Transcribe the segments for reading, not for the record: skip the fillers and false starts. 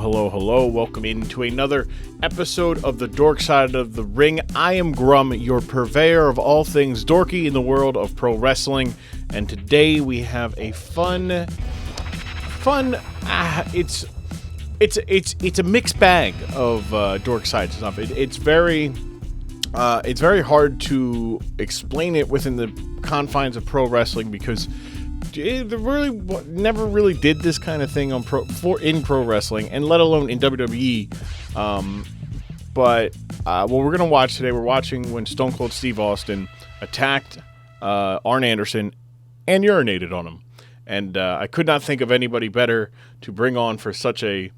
hello. Welcome into another episode of the Dork Side of the Ring. I am Grum, your purveyor of all things dorky in the world of pro wrestling. And today we have a it's a mixed bag of dork side stuff. It's very hard to explain it within the confines of pro wrestling because it really never really did this kind of thing in pro wrestling, and let alone in WWE. But what we're gonna watch today, we're watching when Stone Cold Steve Austin attacked Arn Anderson and urinated on him, and I could not think of anybody better to bring on for such a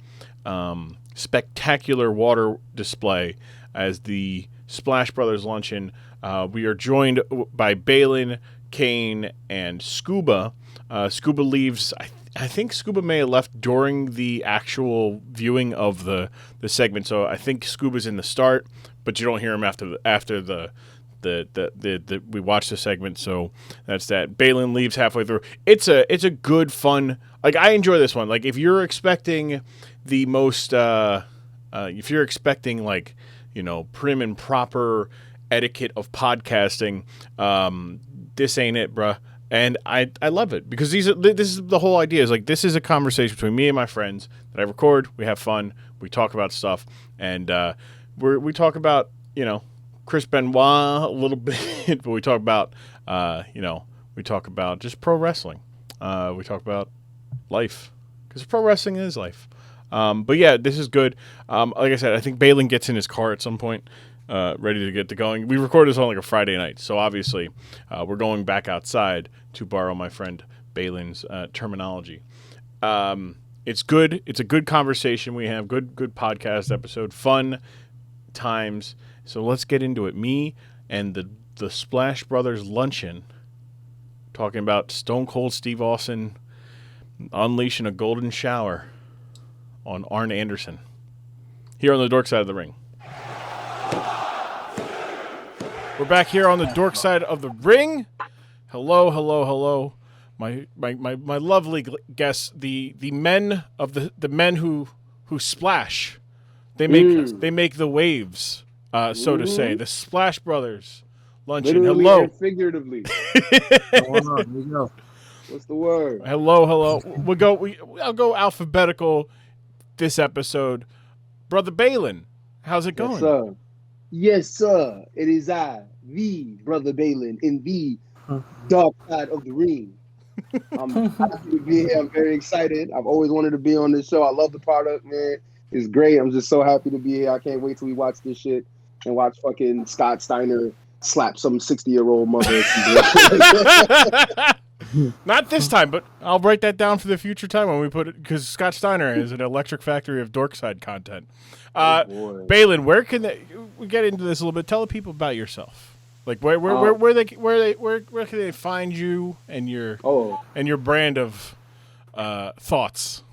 spectacular water display as the Splash Bros Luncheon. We are joined by Baylyn, Kane, and Skuba. Skuba leaves. I think Skuba may have left during the actual viewing of the segment, so I think Skuba's in the start, but you don't hear him after we watch the segment. So that's that. Baylyn leaves halfway through. It's a good fun. Like, I enjoy this one. Like, if you're expecting the most, if you're expecting, like, you know, prim and proper etiquette of podcasting, this ain't it, bruh. And I love it because this is the whole idea. Is like, this is a conversation between me and my friends that I record. We have fun. We talk about stuff, and we talk about, you know, Chris Benoit a little bit, but we talk about we talk about just pro wrestling. We talk about life because pro wrestling is life. But yeah, this is good. Like I said, I think Baylyn gets in his car at some point, ready to get to going. We recorded this on like a Friday night, so obviously we're going back outside to borrow my friend Baylyn's terminology. It's good. It's a good conversation we have. Good podcast episode. Fun times. So let's get into it. Me and the Splash Brothers Luncheon talking about Stone Cold Steve Austin unleashing a golden shower on Arn Anderson here on the Dork Side of the Ring. We're back here on the Dork Side of the Ring. Hello. My lovely guests, the men of the men who splash. They make the waves, so to say. The Splash Brothers Luncheon. Literally Hello. and figuratively. What's the word? Hello. I'll go alphabetical this episode. Brother Baylyn, how's it going? Yes, sir. Yes, sir. It is I, the Brother Baylyn, in the Dark Side of the Ring. I'm happy to be here. I'm very excited. I've always wanted to be on this show. I love the product, man. It's great. I'm just so happy to be here. I can't wait till we watch this shit and watch fucking Scott Steiner slap some 60-year-old mother. Not this time, but I'll write that down for the future time when we put it, because Scott Steiner is an electric factory of dorkside content. Baylyn, where can we get into this a little bit? Tell the people about yourself. Like, where can they find you and your brand of thoughts?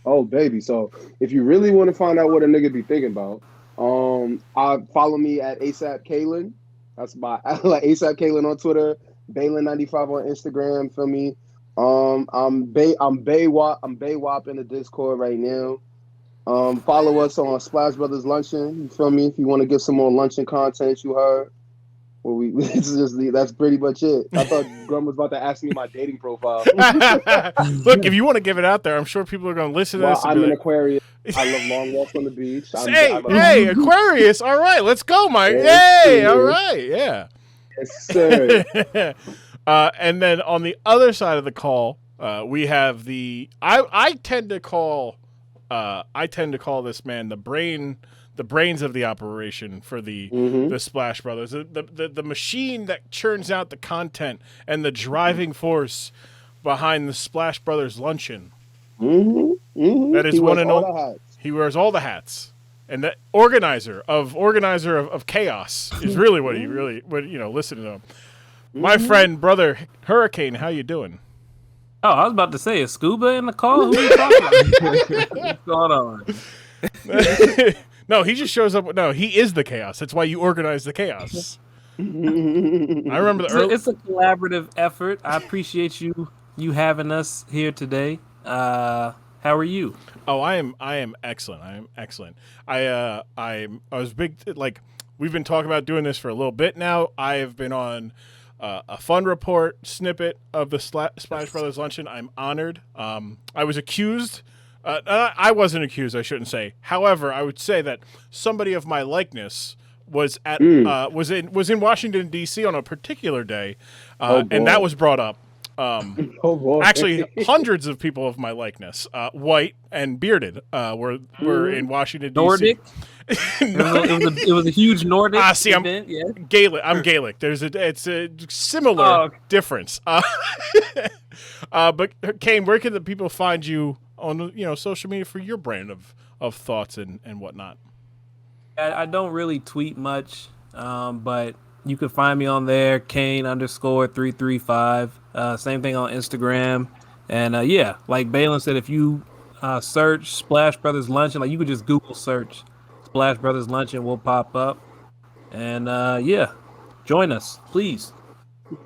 Oh, baby. So if you really want to find out what a nigga be thinking about, follow me at ASAP Kaylin. That's my ASAP Kaylin on Twitter. Baylyn95 on Instagram, feel me? I'm Baywop in the Discord right now. Follow us on Splash Brothers Luncheon, you feel me? If you want to get some more luncheon content, you heard. That's pretty much it. I thought Grum was about to ask me my dating profile. Look, if you want to give it out there, I'm sure people are going to listen to this. I'm an Aquarius. I love long walks on the beach. Hey, Aquarius. All right, let's go, Mike. Hey, all right, yeah. Yes, sir. And then on the other side of the call, we have I tend to call this man the brains of the operation for the Splash Brothers, the machine that churns out the content and the driving force behind the Splash Brothers Luncheon. That is one and all. He wears all the hats. And the organizer of chaos is really what listen to him. My friend, brother Hurricane, how you doing? Oh, I was about to say, is Skuba in the call? Who are you talking about? What's going on? No, he just shows up. No, he is the chaos. That's why you organize the chaos. I remember it's a collaborative effort. I appreciate you having us here today. Have How are you? Oh, I am excellent. I am excellent. I was big like we've been talking about doing this for a little bit now. I have been on a fun report snippet of the Splash Brothers Luncheon. I'm honored. I was accused. I wasn't accused. I shouldn't say. However, I would say that somebody of my likeness was at was in Washington D.C. on a particular day, and that was brought up. Oh boy! Actually, hundreds of people of my likeness, white and bearded, were in Washington D.C. Nordic. it was a huge Nordic event. Yeah. Gaelic. I'm Gaelic. It's a similar difference. But Kane, where can the people find you on social media for your brand of thoughts and whatnot? I don't really tweet much, but you can find me on there, Kane_335. Same thing on Instagram. And like Baylyn said, if you search Splash Brothers Luncheon, like you could just Google search Splash Brothers Luncheon, will pop up. And join us, please.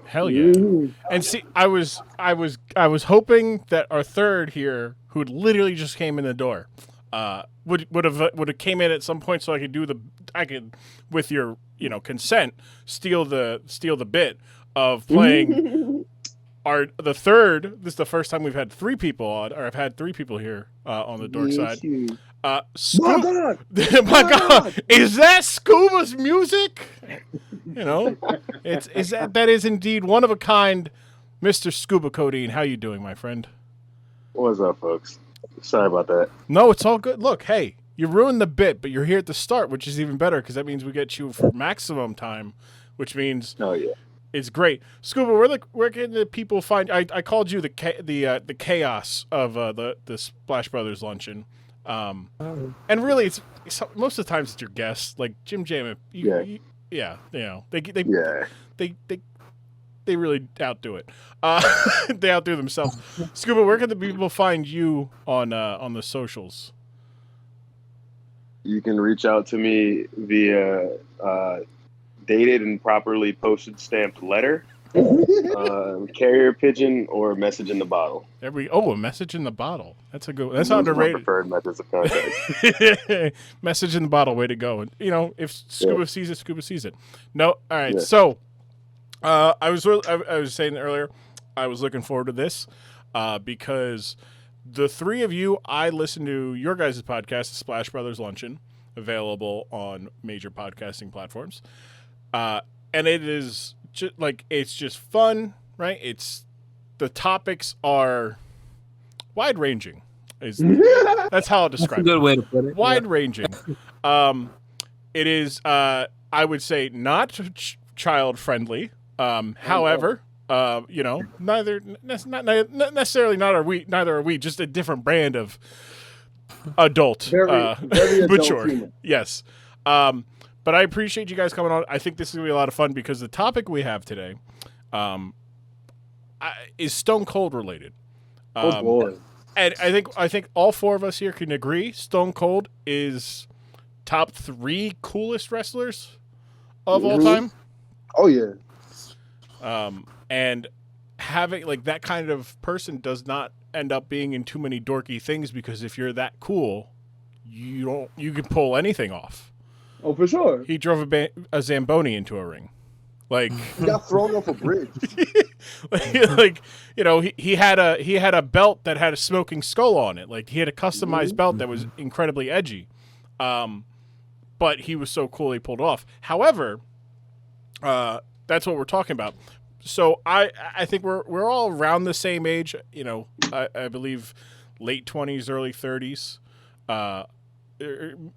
Hell yeah! And see, I was hoping that our third here, who literally just came in the door, would have came in at some point so I could with your consent steal the bit of playing the third. This is the first time we've had three people on, or I've had three people here on the dork side. My God! My God! Is that Skuba's music? That is indeed one of a kind, Mr. Skubakodeine. How you doing, my friend? What's up, folks? Sorry about that. No, it's all good. Look, hey, you ruined the bit, but you're here at the start, which is even better because that means we get you for maximum time, which means it's great. Skuba, where can the people find? I called you the chaos of the Splash Brothers Luncheon, and really it's most of the times it's your guests like Jim Jam. They really outdo it. They outdo themselves. Skuba, where can the people find you on the socials? You can reach out to me via dated and properly postage stamped letter, carrier pigeon, or message in the bottle. A message in the bottle. That's a good. That's underrated. My preferred methods of contact. Message in the bottle, way to go. And if Skuba sees it, Skuba sees it. No, all right. Yeah. So, I was saying earlier, I was looking forward to this because the three of you, I listen to your guys' podcast, Splash Brothers Luncheon, available on major podcasting platforms. And it is it's just fun, right? The topics are wide ranging. That's how I'll describe it. That's a good way to put it. Wide ranging. It is, I would say, not child friendly. However, neither are we. Just a different brand of adult, very mature. Humor. Yes. But I appreciate you guys coming on. I think this is going to be a lot of fun because the topic we have today is Stone Cold related. Oh boy! And I think all four of us here can agree Stone Cold is top 3 coolest wrestlers of all time. Oh yeah. And having that kind of person does not end up being in too many dorky things because if you're that cool, you can pull anything off. Oh, for sure. He drove a Zamboni into a ring. He got thrown off a bridge. He had a belt that had a smoking skull on it. He had a customized belt that was incredibly edgy. But he was so cool he pulled it off. However, that's what we're talking about. So I think we're all around the same age. I believe late 20s, early 30s.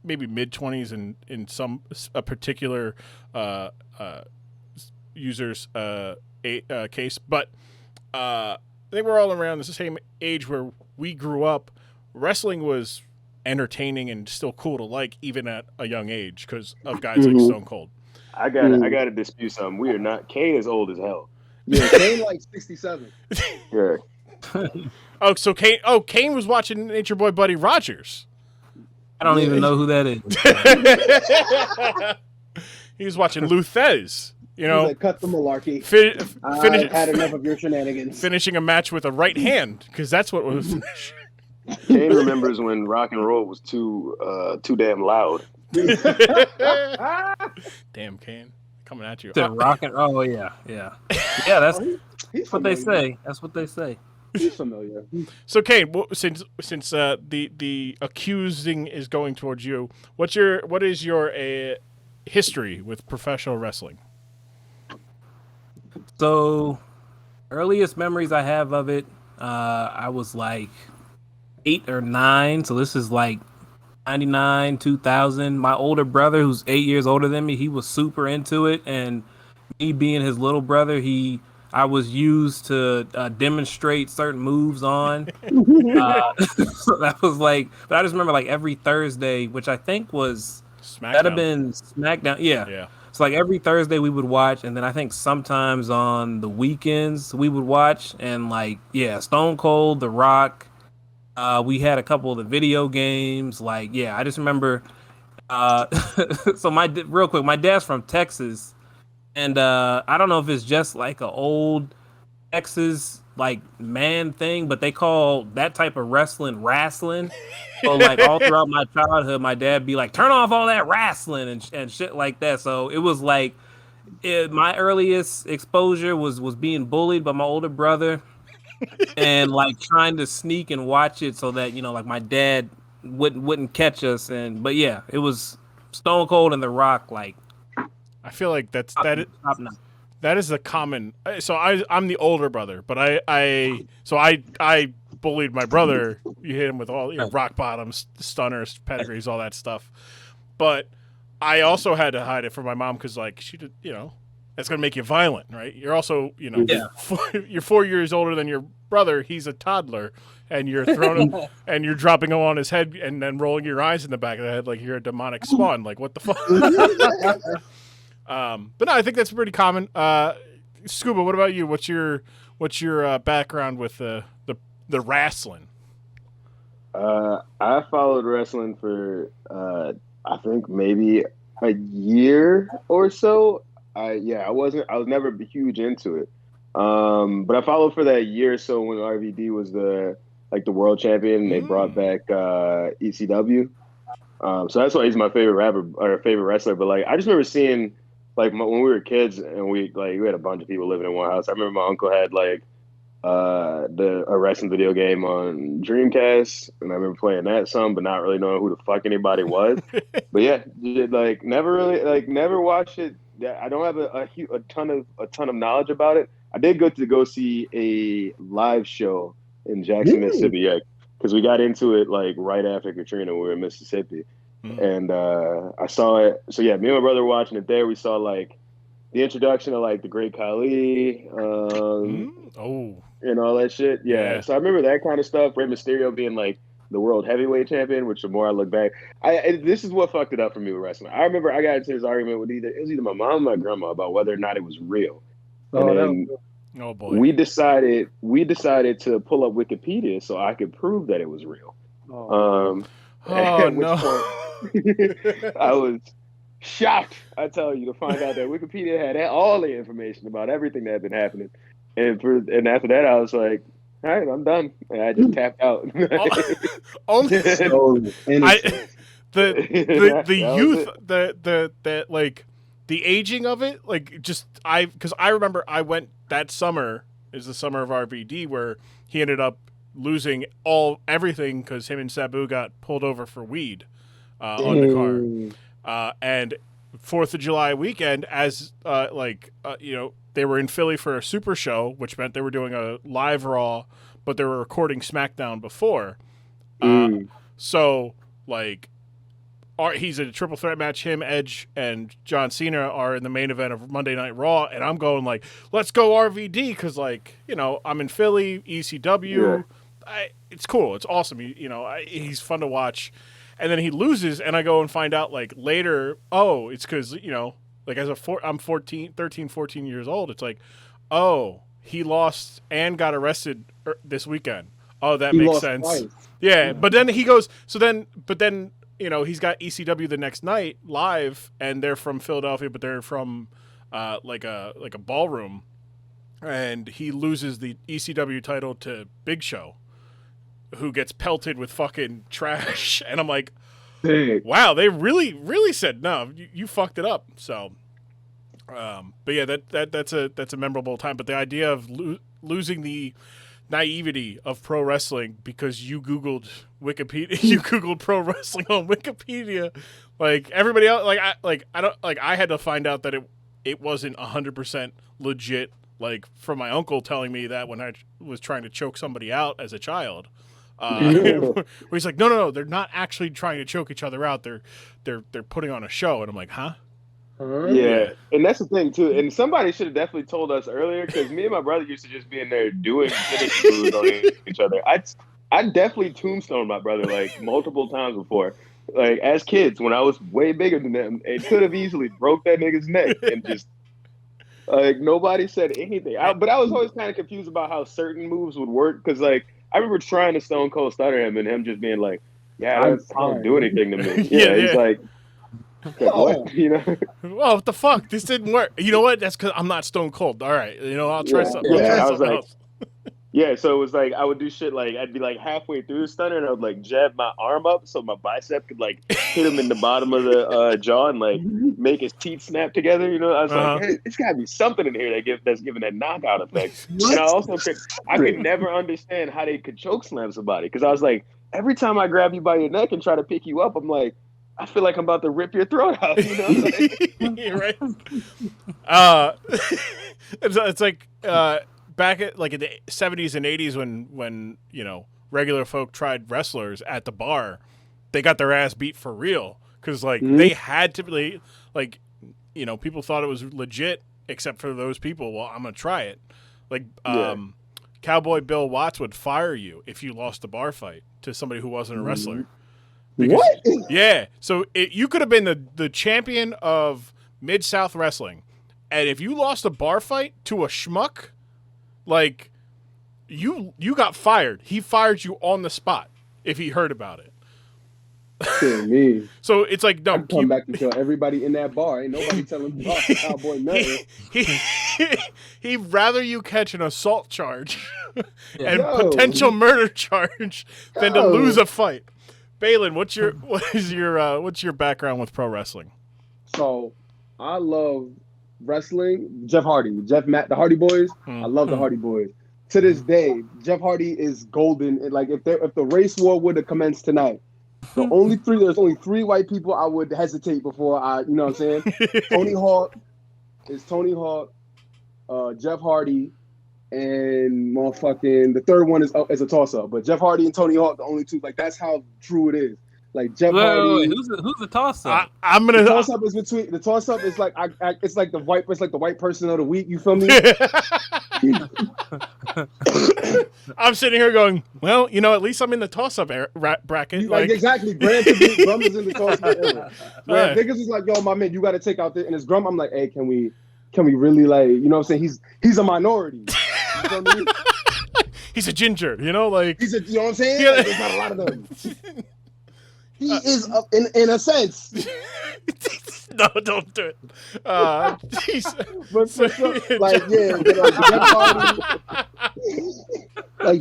Maybe mid 20s in a particular user's case, but I think we're all around the same age where we grew up. Wrestling was entertaining and still cool to like, even at a young age, because of guys like Stone Cold. I gotta dispute something. We are not. Kane is old as hell. Yeah, Kane 67. Yeah. So Kane was watching Nature Boy Buddy Rogers. I don't even know who that is. He was watching Luthez. Cut the malarkey. Finish. I've had enough of your shenanigans. Finishing a match with a right hand, because that's what was. Kane remembers when rock and roll was too damn loud. Damn, Kane, coming at you. To rock and oh yeah. That's He's what they familiar. say. That's what they say. He's familiar. So, Kane, since the accusing is going towards you, what is your history with professional wrestling? So, earliest memories I have of it, I was like 8 or 9. So this is like 99, 2000. My older brother, who's 8 years older than me, he was super into it, and me being his little brother, I was used to demonstrate certain moves on. So that was like, but I just remember like every Thursday, which I think was Smackdown. that'd have been Smackdown. Yeah. Yeah. So like every Thursday we would watch, and then I think sometimes on the weekends we would watch, and like Stone Cold, The Rock. We had a couple of the video games. Like I just remember. So real quick, my dad's from Texas. And I don't know if it's just like an old Texas like man thing, but they call that type of wrestling. So like all throughout my childhood, my dad be like, "Turn off all that wrestling and shit like that." So it was like my earliest exposure was being bullied by my older brother, and like trying to sneak and watch it so that like my dad wouldn't catch us. But it was Stone Cold and The Rock like. I feel like that is the common. So I'm the older brother, but I bullied my brother. You hit him with all rock bottoms, stunners, pedigrees, all that stuff. But I also had to hide it from my mom because like she did, that's gonna make you violent, right? You're also you're 4 years older than your brother. He's a toddler, and you're throwing him and you're dropping him on his head and then rolling your eyes in the back of the head like you're a demonic spawn. Like what the fuck? But no, I think that's pretty common. Skuba, what about you? What's your background with the wrestling? I followed wrestling for I think maybe a year or so. I was never huge into it. But I followed for that year or so when RVD was the world champion and they brought back ECW. So that's why he's my favorite rapper or favorite wrestler. But like I just remember seeing when we were kids and we had a bunch of people living in one house. I remember my uncle had a wrestling video game on Dreamcast, and I remember playing that some, but not really knowing who the fuck anybody was. But never watched it. I don't have a ton of knowledge about it. I did go see a live show in Jackson, Mississippi, because we got into it right after Katrina. We were in Mississippi. And I saw it. So me and my brother were watching it there. We saw the introduction of the Great Khali, and all that shit. Yeah. So I remember that kind of stuff. Rey Mysterio being the world heavyweight champion. Which the more I look back, this is what fucked it up for me with wrestling. I remember I got into this argument with either my mom or my grandma about whether or not it was real. Oh boy. We decided to pull up Wikipedia so I could prove that it was real. Oh no. I was shocked, I tell you, to find out that Wikipedia had all the information about everything that had been happening. And after that, I was like, all right, I'm done. And I just tapped out. The aging of it, because I remember I went that summer is the summer of RVD where he ended up losing everything because him and Sabu got pulled over for weed on the car. And 4th of July weekend, as they were in Philly for a super show, which meant they were doing a live Raw, but they were recording Smackdown before. So he's in a triple threat match. Him, Edge, and John Cena are in the main event of Monday Night Raw, and I'm going let's go RVD because I'm in Philly, ECW. Yeah. It's cool. It's awesome. He's fun to watch. And then he loses, and I go and find out later, it's because, I'm 13, 14 years old. It's he lost and got arrested this weekend. Oh, that makes sense. Twice. Yeah, but then he goes, he's got ECW the next night live, and they're from Philadelphia, but they're from a ballroom, and he loses the ECW title to Big Show. who gets pelted with fucking trash, and I'm like, Dang. wow, they really said no, you fucked it up. So, but yeah, that's a memorable time. But the idea of losing the naivety of pro wrestling because you Googled Wikipedia, you Googled pro wrestling on Wikipedia, like everybody else, I had to find out that it wasn't 100% legit. Like from my uncle telling me that when I was trying to choke somebody out as a child, where he's like, no, they're not actually trying to choke each other out. They're putting on a show, and I'm like, huh? Yeah, and that's the thing too. And somebody should have definitely told us earlier, because me and my brother used to just be in there doing finish moves on each other. I definitely tombstoned my brother like multiple times before. Like as kids, when I was way bigger than them, it could have easily broke that nigga's neck, and just like nobody said anything. But I was always kind of confused about how certain moves would work, because like I remember trying to Stone Cold Stunner him and him just being like, "Yeah, I don't do anything to me." Yeah, he's like. What? You know? Well, what the fuck? This didn't work. You know what? That's because I'm not Stone Cold. All right, I'll try something. Yeah, I'll try something else. Yeah, so it was like I would do shit like I'd be like halfway through the stunner and I would like jab my arm up so my bicep could like hit him in the bottom of the jaw and like make his teeth snap together. You know, I was like, hey, it's got to be something in here that's giving that knockout effect. And I also could never understand how they could choke slam somebody, because I was like, every time I grab you by your neck and try to pick you up, I'm like, I feel like I'm about to rip your throat out. You know, right? It's like back at like in the 70s and 80s when regular folk tried wrestlers at the bar, they got their ass beat for real, because like they had to people thought it was legit except for those people. Well, I'm gonna try it. Like Cowboy Bill Watts would fire you if you lost a bar fight to somebody who wasn't a wrestler. Because, what? Yeah. So you could have been the champion of Mid-South Wrestling, and if you lost a bar fight to a schmuck, like you got fired. He fired you on the spot if he heard about it. Me. So it's like, no. I'd come back and tell everybody in that bar. Ain't nobody telling about Cowboy nothing. He'd rather you catch an assault charge and potential murder charge than to lose a fight. Baylyn, what's your background with pro wrestling? So, I love wrestling. Jeff Hardy, the Hardy Boys. I love the Hardy Boys. To this day, Jeff Hardy is golden. And like if the race war would have commenced tonight, there's only three white people I would hesitate before I, you know what I'm saying? Tony Hawk, Jeff Hardy, and motherfucking the third one is a toss up. But Jeff Hardy and Tony Hawk, the only two. Like that's how true it is. Like Jeff Hardy. Who's the toss up? I'm gonna. The toss up is between. The toss up is like it's like the white. It's like the white person of the week. You feel me? I'm sitting here going, well, at least I'm in the toss up bracket. Like exactly. Grum is in the toss up era. Niggas is like, yo, my man, you got to take out this. And it's Grum. I'm like, hey, can we really like, you know what I'm saying? He's a minority. You know what I mean? He's a ginger, like he's a, you know what I'm saying? Like, there's not a lot of them. He is in a sense. No, don't do it.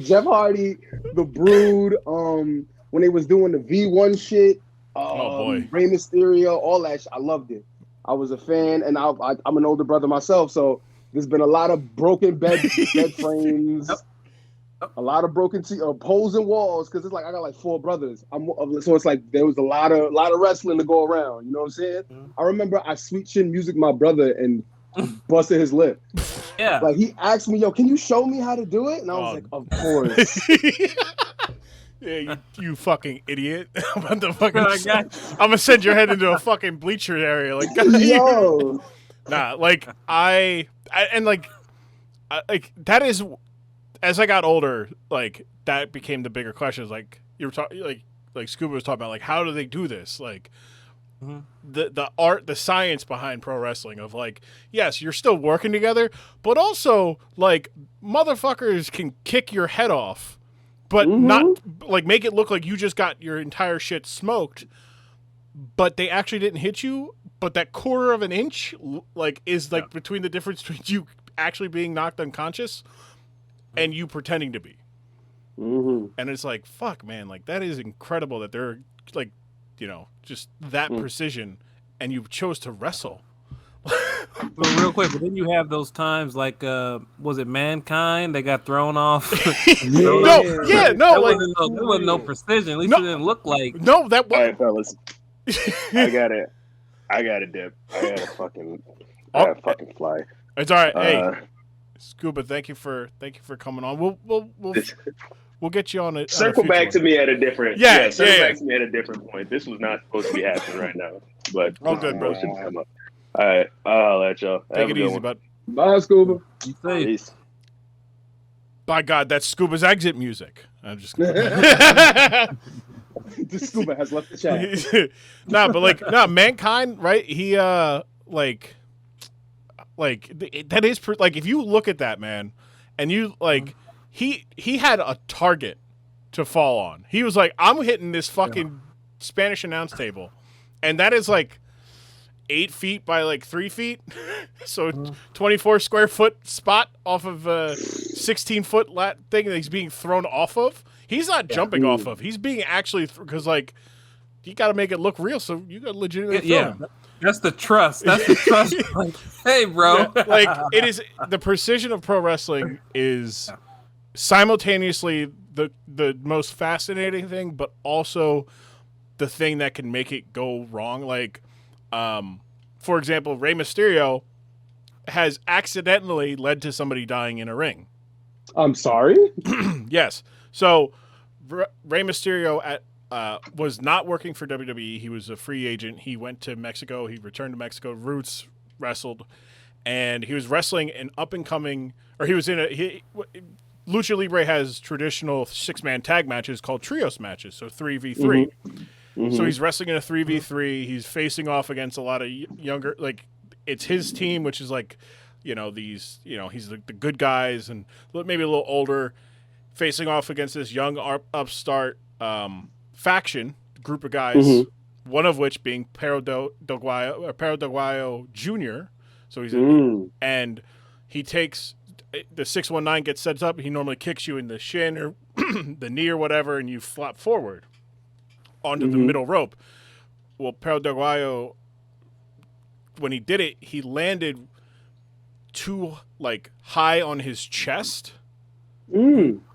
Jeff Hardy, the Brood, when they was doing the V1 shit, boy, Rey Mysterio, all that shit, I loved it. I was a fan, and I'm an older brother myself, so there's been a lot of broken bed frames. A lot of broken poles and walls, because it's like I got like 4 brothers. So it's like there was a lot of wrestling to go around. You know what I'm saying? I remember I sweet chin music my brother and busted his lip. Yeah. Like he asked me, "Yo, can you show me how to do it?" And I was like, "Of course." Yeah, you fucking idiot! I'm gonna send your head into a fucking bleacher area. Like, yo, nah. Like that is. As I got older, like that became the bigger questions. Like you were talking, like Skuba was talking about, like how do they do this? Like the art, the science behind pro wrestling of like, yes, you're still working together, but also like motherfuckers can kick your head off, but not like make it look like you just got your entire shit smoked, but they actually didn't hit you. But that quarter of an inch, like, is like between the difference between you actually being knocked unconscious and you pretending to be. And it's like, fuck, man, like that is incredible that they're like, just that precision, and you chose to wrestle. But real quick, but then you have those times like, was it Mankind? They got thrown off. There wasn't no precision. At least it didn't look like. No, that was. All right, fellas. I got it. I got to dip. I got to fucking fly. It's all right. Hey, Skuba, thank you for coming on. We'll get you on a circle back to me at a different. Circle back to me at a different point. This was not supposed to be happening right now, but all good, bro. Come up. All right, I'll let y'all. Take it easy, bud. Bye, Skuba. Peace. By God, that's Scuba's exit music. I'm just kidding. The Skuba has left the chat. Mankind, right? He that is if you look at that man, and you he had a target to fall on. He was like, I'm hitting this fucking Spanish announce table, and that is 8 feet by 3 feet, so 24 square foot spot off of a 16 foot thing that he's being thrown off of. He's not jumping off of. He's being actually because you got to make it look real, so you got to legitimately throw him. That's the trust. That's the trust. Hey, bro. It is the precision of pro wrestling is simultaneously the most fascinating thing, but also the thing that can make it go wrong. For example, Rey Mysterio has accidentally led to somebody dying in a ring. I'm sorry? Yes. So Rey Mysterio was not working for WWE. He was a free agent. He went to Mexico. He returned to Mexico. Roots wrestled. And he was wrestling an up-and-coming... Or he was in Lucha Libre has traditional 6-man tag matches called trios matches, so 3v3. Mm-hmm. So he's wrestling in a 3v3. He's facing off against a lot of younger, it's his team, which is he's the good guys and maybe a little older, facing off against this young upstart faction group of guys, one of which being Perro Del Guayo Jr. So he's and he takes the 619 gets set up. He normally kicks you in the shin or the knee or whatever, and you flop forward onto the middle rope. Well, Perro Del Guayo, when he did it, he landed too high on his chest.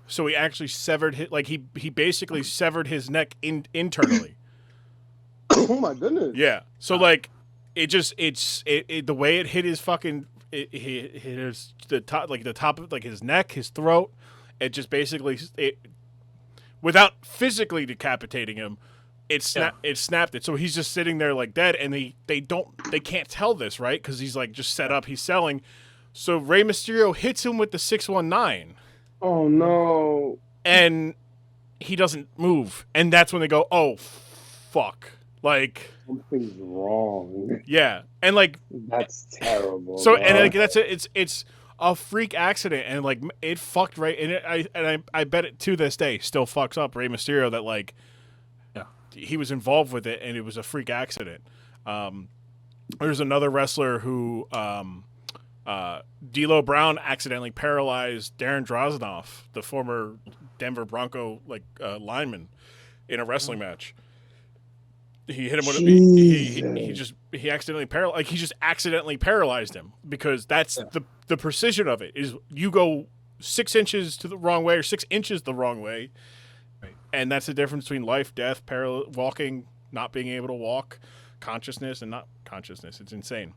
So he actually severed his he basically severed his neck internally. Oh my goodness. Yeah. So the way it hit his fucking it hit his the top of his neck, his throat. It just basically without physically decapitating him. It snapped it. So he's just sitting there dead, and they can't tell this, right? Because he's just set up, he's selling. So Rey Mysterio hits him with the 619. Oh no. And he doesn't move. And that's when they go, oh fuck. Something's wrong. Yeah. And that's terrible. So and it's a freak accident, and it fucked Rey, and I bet it to this day still fucks up Rey Mysterio that he was involved with it, and it was a freak accident. There's another wrestler who, D'Lo Brown accidentally paralyzed Darren Drozdov, the former Denver Bronco lineman, in a wrestling match. He hit him with he accidentally paralyzed. He just accidentally paralyzed him because that's the precision of it is you go 6 inches to the wrong way or 6 inches the wrong way. And that's the difference between life, death, walking, not being able to walk, consciousness, and not consciousness. It's insane.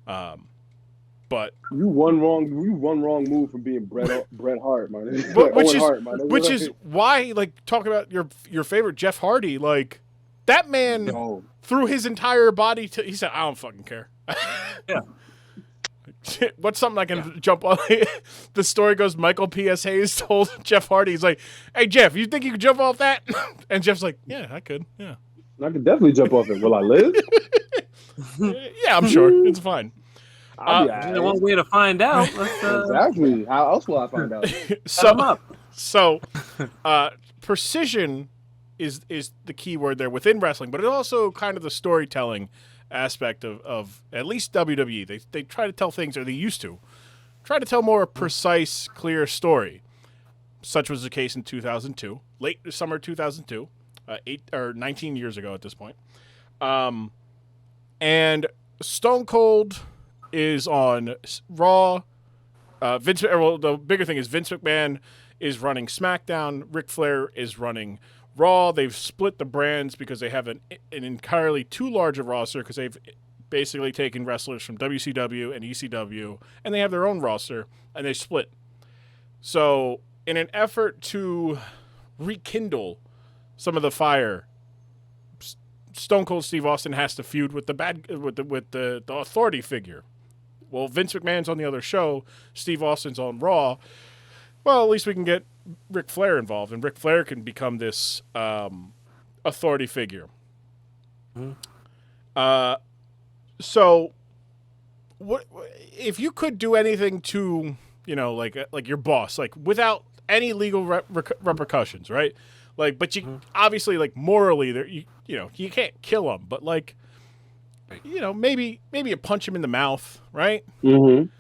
But you one wrong move from being Bret Hart, man. Which is why, talking about your favorite Jeff Hardy, that man threw his entire body to. He said, "I don't fucking care." Yeah. What's something I can jump on? The story goes, Michael P.S. Hayes told Jeff Hardy, he's like, "Hey, Jeff, you think you could jump off that?" And Jeff's like, "Yeah, I could. Yeah. I could definitely jump off it. Will I live?" Yeah, I'm sure. It's fine. One way to find out. Exactly. How else will I find out? So, precision is the key word there within wrestling, but it's also kind of the storytelling aspect of at least WWE. They try to tell things, or they used to try to tell more precise, clear story. Such was the case in 2002, late summer 2002, 19 years ago at this point. And Stone Cold is on Raw. The bigger thing is Vince McMahon is running SmackDown. Ric Flair is running Raw. They've split the brands because they have an entirely too large a roster because they've basically taken wrestlers from WCW and ECW, and they have their own roster, and they split. So in an effort to rekindle some of the fire, Stone Cold Steve Austin has to feud with the authority figure. Well, Vince McMahon's on the other show. Steve Austin's on Raw. Well, at least we can get Ric Flair involved, and Ric Flair can become this authority figure. So, what if you could do anything to, like your boss, like without any legal repercussions, right? Like, but you obviously, like, morally, there you can't kill him, but like, maybe you punch him in the mouth, right? Maybe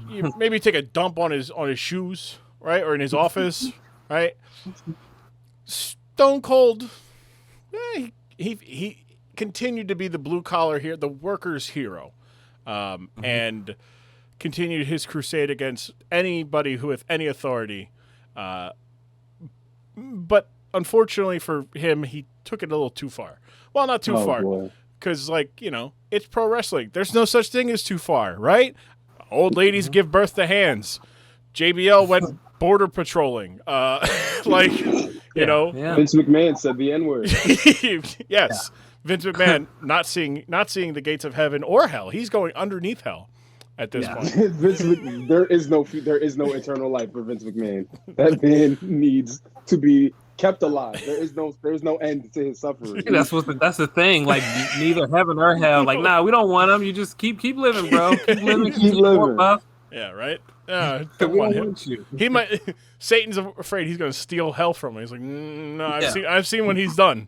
you take a dump on his shoes, right, or in his office, right? Stone Cold, he continued to be the blue collar here, the workers' hero, and continued his crusade against anybody who with any authority. But unfortunately for him, he took it a little too far. Well, not too far. Because, it's pro wrestling. There's no such thing as too far, right? Old ladies give birth to hands. JBL went border patrolling. Vince McMahon said the N-word. Yes. Vince McMahon not seeing the gates of heaven or hell. He's going underneath hell at this point. There is no eternal life for Vince McMahon. That man needs to be kept alive. There's no end to his suffering. That's the thing. Like, neither heaven or hell. Like, nah, we don't want him. You just keep living, bro. Keep living. Keep living. Yeah, right. Don't want him. He might. Satan's afraid he's going to steal hell from him. He's like, no, I've seen what he's done.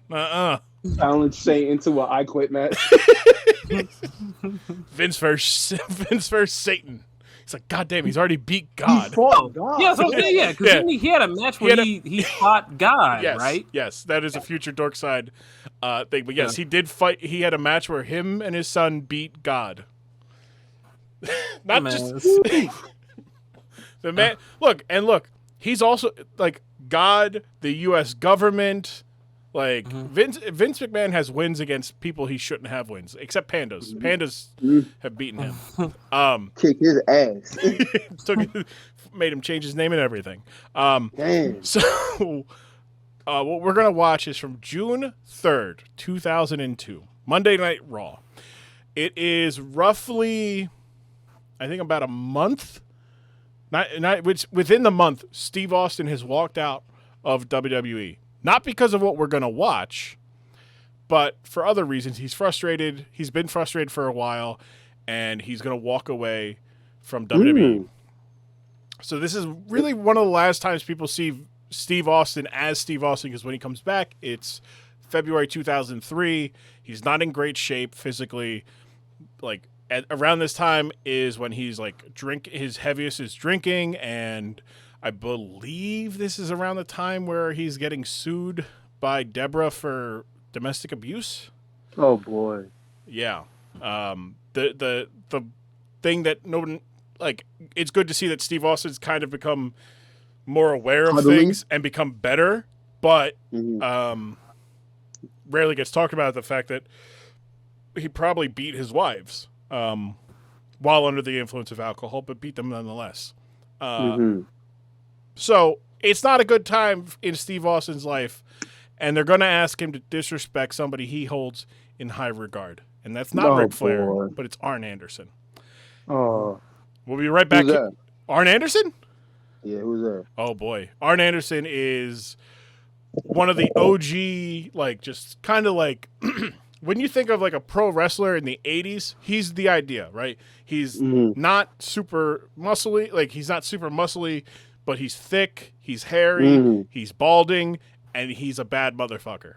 Challenge Satan to an I Quit match. Vince versus Satan. It's like, God damn, he's already beat God. He fought God. Yeah, because he had a match where he fought God, yes, right? Yes, that is a future Dork Side thing. But yes, he did fight. He had a match where him and his son beat God. Not just the man. Look, he's also like God, the U.S. government. Like Vince McMahon has wins against people he shouldn't have wins, except pandas. Pandas have beaten him. Kick his ass. Made him change his name and everything. Damn. So what we're gonna watch is from June 3rd, 2002, Monday Night Raw. It is roughly, I think, about a month. Within the month, Steve Austin has walked out of WWE. Not because of what we're going to watch, but for other reasons. He's frustrated. He's been frustrated for a while, and he's going to walk away from WWE. So this is really one of the last times people see Steve Austin as Steve Austin, because when he comes back, it's February 2003. He's not in great shape physically. Like, around this time is when he's like his heaviest is drinking, and I believe this is around the time where he's getting sued by Deborah for domestic abuse. Oh boy. Yeah. The thing that no one, like, it's good to see that Steve Austin's kind of become more aware of things and become better, but rarely gets talked about the fact that he probably beat his wives while under the influence of alcohol, but beat them nonetheless. So it's not a good time in Steve Austin's life, and they're going to ask him to disrespect somebody he holds in high regard. And that's not Ric Flair, but it's Arn Anderson. Oh. We'll be right back. Who's that? Arn Anderson? Yeah, who's that? Oh, boy. Arn Anderson is one of the OG, like, just kind of like... When you think of like a pro wrestler in the 80s, he's the idea, right? He's not super muscly, but he's thick, he's hairy, he's balding, and he's a bad motherfucker.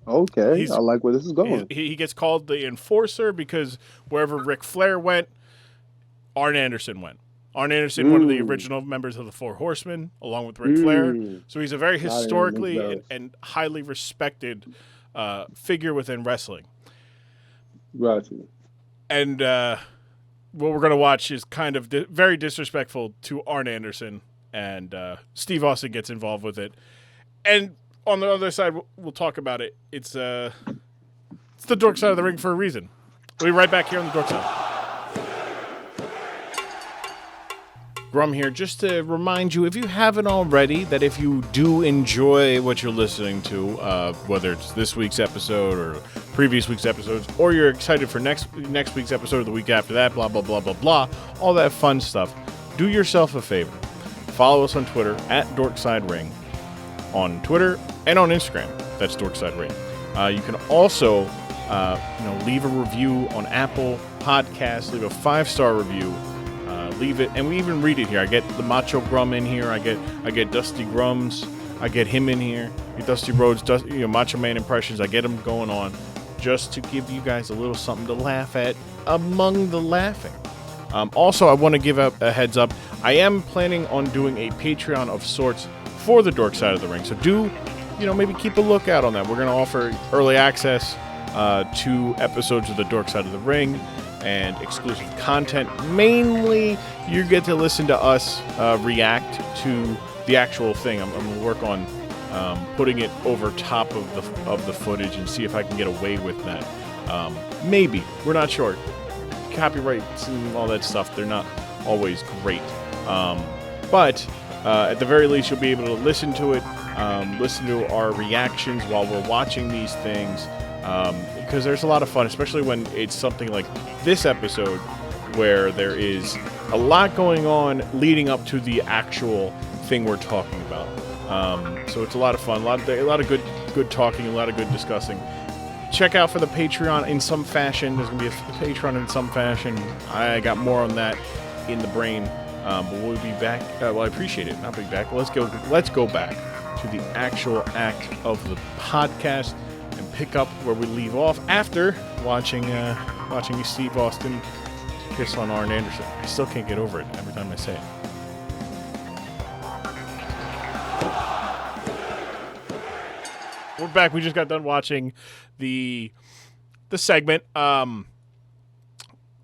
Okay, I like where this is going. He gets called the Enforcer because wherever Ric Flair went, Arn Anderson went. Arn Anderson, one of the original members of the Four Horsemen, along with Ric Flair. So he's a very historically and highly respected figure within wrestling. Gotcha. And what we're going to watch is kind of very disrespectful to Arn Anderson, and Steve Austin gets involved with it. And on the other side, we'll talk about it. It's the dork side of the ring for a reason. We'll be right back here on the dork side. Grum here, just to remind you, if you haven't already, that if you do enjoy what you're listening to, whether it's this week's episode or previous week's episodes, or you're excited for next week's episode or the week after that, blah, blah, blah, blah, blah, all that fun stuff, do yourself a favor. Follow us on Twitter, @DorksideRing, on Twitter and on Instagram. That's DorksideRing. You can also leave a review on Apple Podcasts, leave a 5-star review. Leave it, and we even read it here. I get the Macho Grum in here. I get Dusty Grums. I get him in here. Dusty Rhodes, Macho Man impressions. I get them going on, just to give you guys a little something to laugh at among the laughing. Also, I want to give a heads up. I am planning on doing a Patreon of sorts for the Dork Side of the Ring. So do, maybe keep a lookout on that. We're going to offer early access to episodes of the Dork Side of the Ring and exclusive content. Mainly, you get to listen to us react to the actual thing. I'm going to work on putting it over top of the footage and see if I can get away with that. Maybe. We're not sure. Copyrights and all that stuff, they're not always great. But at the very least, you'll be able to listen to it, listen to our reactions while we're watching these things. Because there's a lot of fun, especially when it's something like this episode where there is a lot going on leading up to the actual thing we're talking about. So it's a lot of fun, a lot of good talking, a lot of good discussing. Check out for the Patreon in some fashion. There's going to be a Patreon in some fashion. I got more on that in the brain, but we'll be back. Well, I appreciate it. Not be back. Let's go back to the actual act of the podcast and pick up where we leave off after watching Steve Austin piss on Arn Anderson. I still can't get over it every time I say it. We're back. We just got done watching the segment,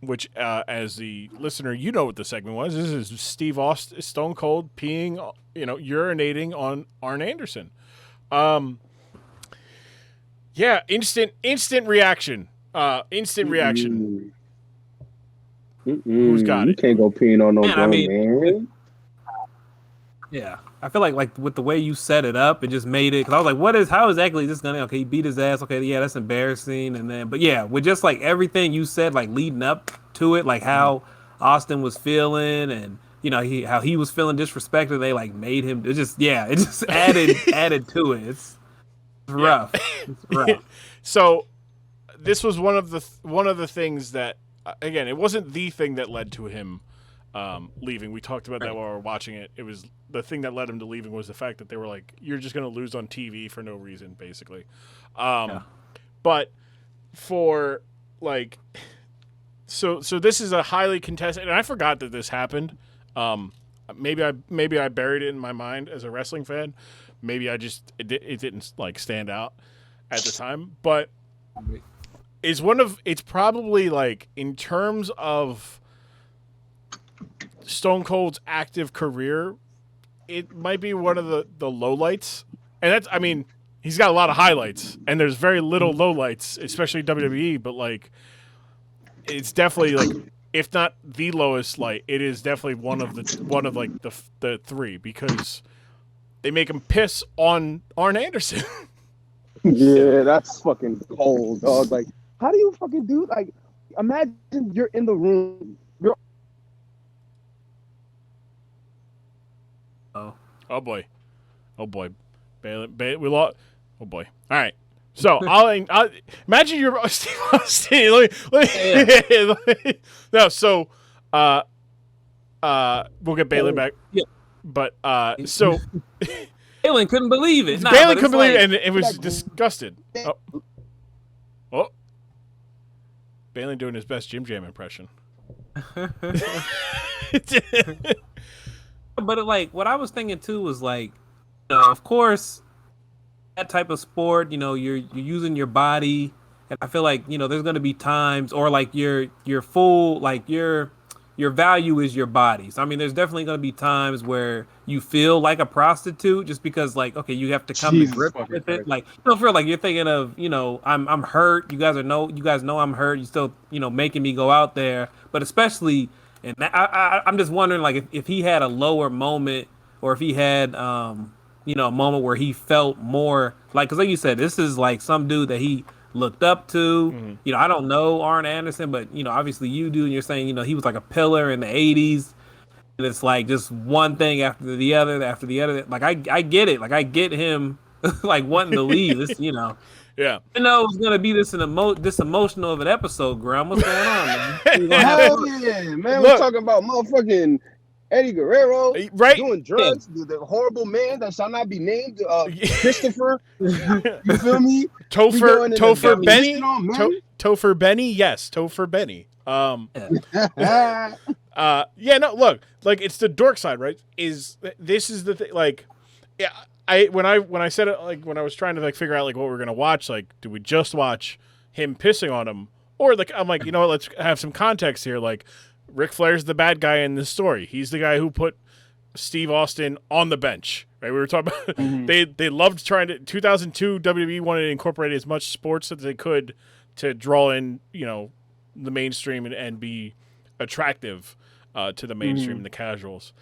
which as the listener, you know what the segment was. This is Steve Austin, Stone Cold peeing, urinating on Arn Anderson. Yeah, instant reaction. Instant reaction. Who's got it? You can't go peeing on no man. Yeah, I feel like with the way you set it up, it just made it. Because I was like, how exactly is this gonna? Okay, he beat his ass. Okay, yeah, that's embarrassing. And then, but yeah, with just like everything you said, like leading up to it, like how Austin was feeling, and how he was feeling disrespected. They like made him. It just added to it. It's rough. It's rough. So this was one of the things that, again, it wasn't the thing that led to him leaving. We talked about that while we were watching it. It was the thing that led him to leaving was the fact that they were like, you're just going to lose on TV for no reason, basically. But for like, so this is a highly contested, and I forgot that this happened. Maybe I buried it in my mind as a wrestling fan. Maybe I just it didn't like stand out at the time, but it's probably like in terms of Stone Cold's active career, it might be one of the lowlights. And that's, I mean, he's got a lot of highlights, and there's very little lowlights, especially WWE, but like it's definitely like, if not the lowest light, it is definitely one of the three, because they make him piss on Arn Anderson. Yeah, that's fucking cold, dog. Like, how do you fucking do? Like, imagine you're in the room. Oh boy, Baylyn, we lost. Oh boy. All right. So I'll imagine you're Steve Austin. No, so we'll get Baylyn back. Yeah. But so Baylyn couldn't believe it. Baylyn couldn't believe it, and it was disgusted. Oh. Baylyn doing his best Jim Jam impression. But like what I was thinking too was like, of course, that type of sport, you're using your body, and I feel like there's gonna be times, or like your full like your value is your body. So I mean, there's definitely gonna be times where you feel like a prostitute just because like okay, you have to come to grips with it. Like you don't feel like you're thinking of I'm hurt. You guys know I'm hurt. You still making me go out there, but especially. And I'm just wondering, like, if he had a lower moment, or if he had, a moment where he felt more like, because like you said, this is like some dude that he looked up to. Mm-hmm. I don't know Arn Anderson, but obviously you do, and you're saying he was like a pillar in the '80s, and it's like just one thing after the other, Like I get it, like I get him, like wanting to leave. This, Yeah. I know it's gonna be this emotional of an episode, Graham. What's going on, man? Hell yeah, man. We're talking about motherfucking Eddie Guerrero doing drugs, the horrible man that shall not be named, Christopher. You feel me? Topher Benny? Topher Benny? Yes, Topher Benny. Look, like it's the dork side, right? This is the thing, like, yeah. When I said it, like when I was trying to like figure out like what we're gonna watch, like do we just watch him pissing on him, or like I'm like let's have some context here. Like Ric Flair's the bad guy in this story. He's the guy who put Steve Austin on the bench. Right? We were talking about they loved trying to 2002 WWE wanted to incorporate as much sports as they could to draw in the mainstream and be attractive to the mainstream and the casuals.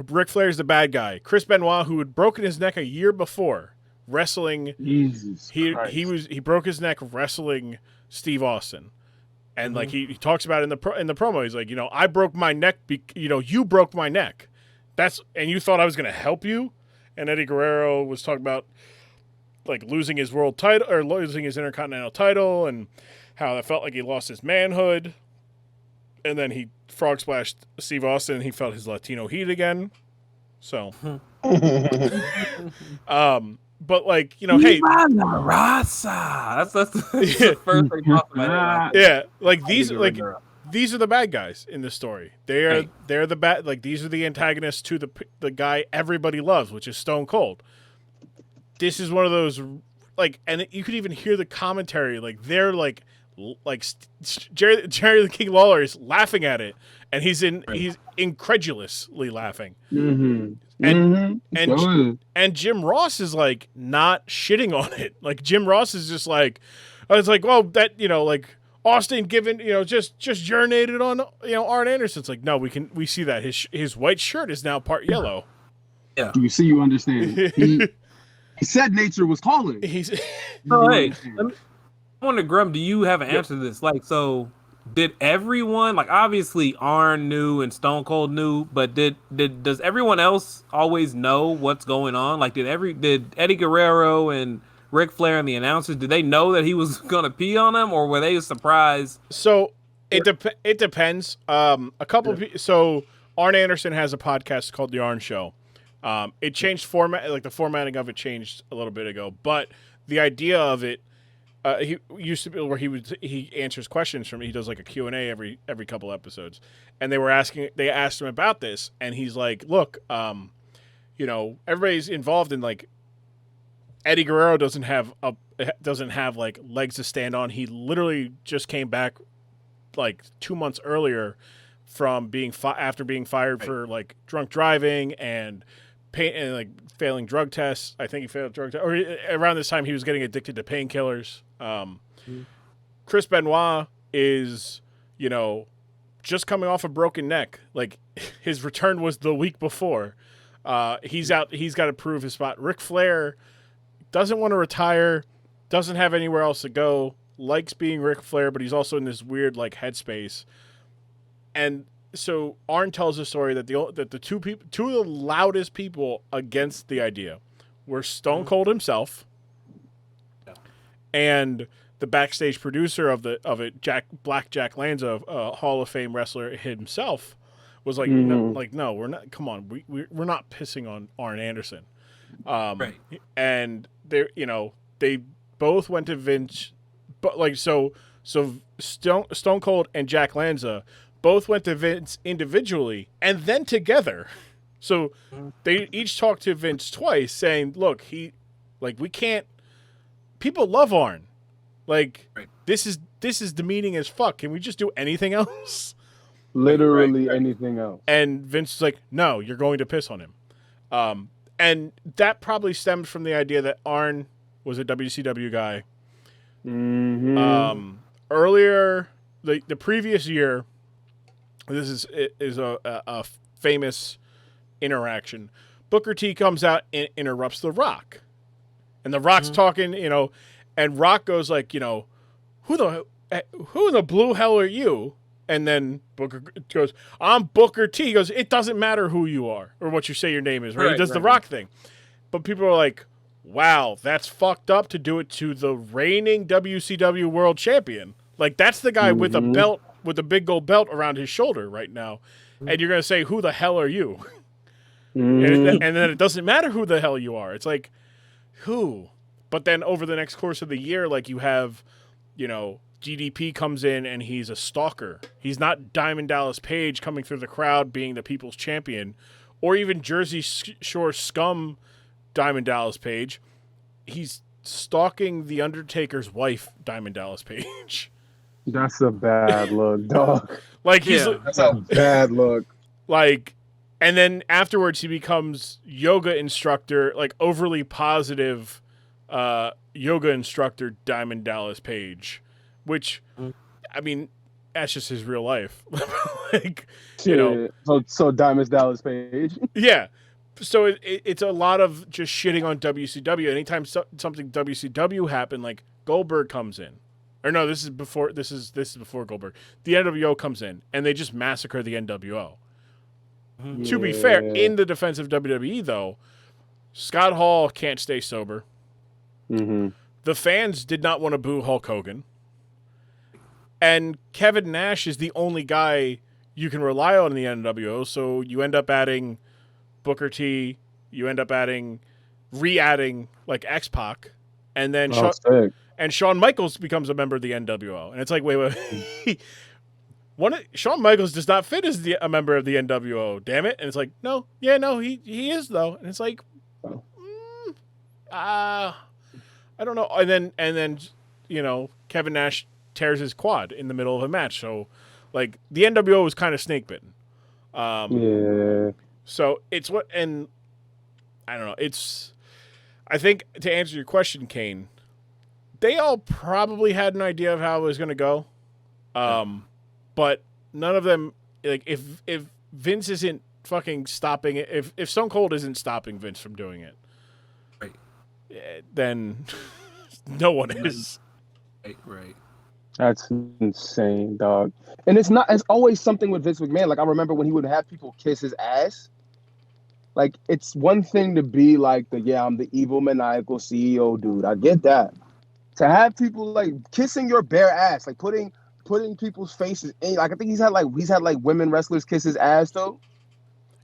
Ric Flair's the bad guy. Chris Benoit, who had broken his neck a year before wrestling, he broke his neck wrestling Steve Austin, and like he talks about it in the promo. He's like, I broke my neck. You broke my neck. And you thought I was going to help you. And Eddie Guerrero was talking about like losing his world title or losing his Intercontinental title, and how that felt like he lost his manhood. And then he frog splashed Steve Austin, and he felt his Latino heat again. So, but like hey, raza. That's the first thing talked about. Yeah, like these are the bad guys in this story. They're the bad, like these are the antagonists to the guy everybody loves, which is Stone Cold. This is one of those like, and you could even hear the commentary. Like they're like Jerry the King Lawler is laughing at it, and he's incredulously laughing. And Jim Ross is like not shitting on it. Like Jim Ross is just like, it's like, well, that like Austin given just urinated on Arn Anderson. It's like, no, we see that his white shirt is now part yellow. Yeah, you see, you understand. He said nature was calling. I wonder, Grum, do you have an answer to this? Like, so did everyone, like, obviously Arn knew and Stone Cold knew, but does everyone else always know what's going on? Like, did Eddie Guerrero and Ric Flair and the announcers, did they know that he was gonna pee on them, or were they surprised? So it depends. So Arn Anderson has a podcast called The Arn Show. It changed format, like the formatting of it changed a little bit ago, but the idea of it. He used to be where he answers questions he does like a Q&A every couple episodes, and they asked him about this, and he's like, look, everybody's involved in like Eddie Guerrero doesn't have like legs to stand on. He literally just came back like 2 months earlier from after being fired for like drunk driving and like failing drug tests. I think he failed drug tests. Or around this time, he was getting addicted to painkillers. Chris Benoit is, just coming off a broken neck. Like his return was the week before. He's out. He's got to prove his spot. Ric Flair doesn't want to retire. Doesn't have anywhere else to go. Likes being Ric Flair, but he's also in this weird like headspace. And so Arn tells the story that the two of the loudest people against the idea were Stone Cold himself and the backstage producer of it, Jack Lanza, Hall of Fame wrestler himself, was like, no, we're not. Come on, we're not pissing on Arn Anderson. Right. And they both went to Vince, but like so Stone Cold and Jack Lanza both went to Vince individually and then together. So they each talked to Vince twice, saying, "Look, we can't. People love Arn. Like, this is demeaning as fuck. Can we just do anything else?" Literally anything else. And Vince is like, "No, you're going to piss on him." And that probably stemmed from the idea that Arn was a WCW guy. Mm-hmm. Earlier, the previous year, this is a famous interaction. Booker T comes out and interrupts The Rock. And The Rock's talking, and Rock goes like, who in the blue hell are you? And then Booker goes, "I'm Booker T." He goes, "It doesn't matter who you are or what you say your name is," right? He does the Rock thing. But people are like, "Wow, that's fucked up to do it to the reigning WCW World Champion. Like, that's the guy with a belt, with a big gold belt around his shoulder right now. And you're going to say, who the hell are you?" And then it doesn't matter who the hell you are. It's like, who? But then over the next course of the year, like, you have, GDP comes in and he's a stalker. He's not Diamond Dallas Page coming through the crowd being the people's champion, or even Jersey Shore scum Diamond Dallas Page. He's stalking The Undertaker's wife, Diamond Dallas Page. That's a bad look, dog. Like, that's a bad look. Like, and then afterwards he becomes yoga instructor, like overly positive yoga instructor Diamond Dallas Page. Which, I mean, that's just his real life. Like, So Diamond Dallas Page. Yeah. So it's a lot of just shitting on WCW. Anytime something WCW happened, like Goldberg comes in. Or no, this is before Goldberg. The NWO comes in, and they just massacre the NWO. Yeah. To be fair, in the defense of WWE, though, Scott Hall can't stay sober. Mm-hmm. The fans did not want to boo Hulk Hogan. And Kevin Nash is the only guy you can rely on in the NWO, so you end up adding Booker T, you end up re-adding like X-Pac, and then Shawn Michaels becomes a member of the NWO. And it's like, wait. Shawn Michaels does not fit as a member of the NWO, damn it. And it's like, no, he is though. And it's like, I don't know. And then Kevin Nash tears his quad in the middle of a match. So, like, the NWO was kind of snake bitten. So it's and I don't know. I think to answer your question, Kane, they all probably had an idea of how it was going to go. But none of them, like, if Vince isn't fucking stopping it, if Stone Cold isn't stopping Vince from doing it, right, then no one is. Right. That's insane, dog. And it's always something with Vince McMahon. Like, I remember when he would have people kiss his ass. Like, it's one thing to be like I'm the evil maniacal CEO dude. I get that. To have people like kissing your bare ass, like putting people's faces in, like, I think he's had women wrestlers kiss his ass though.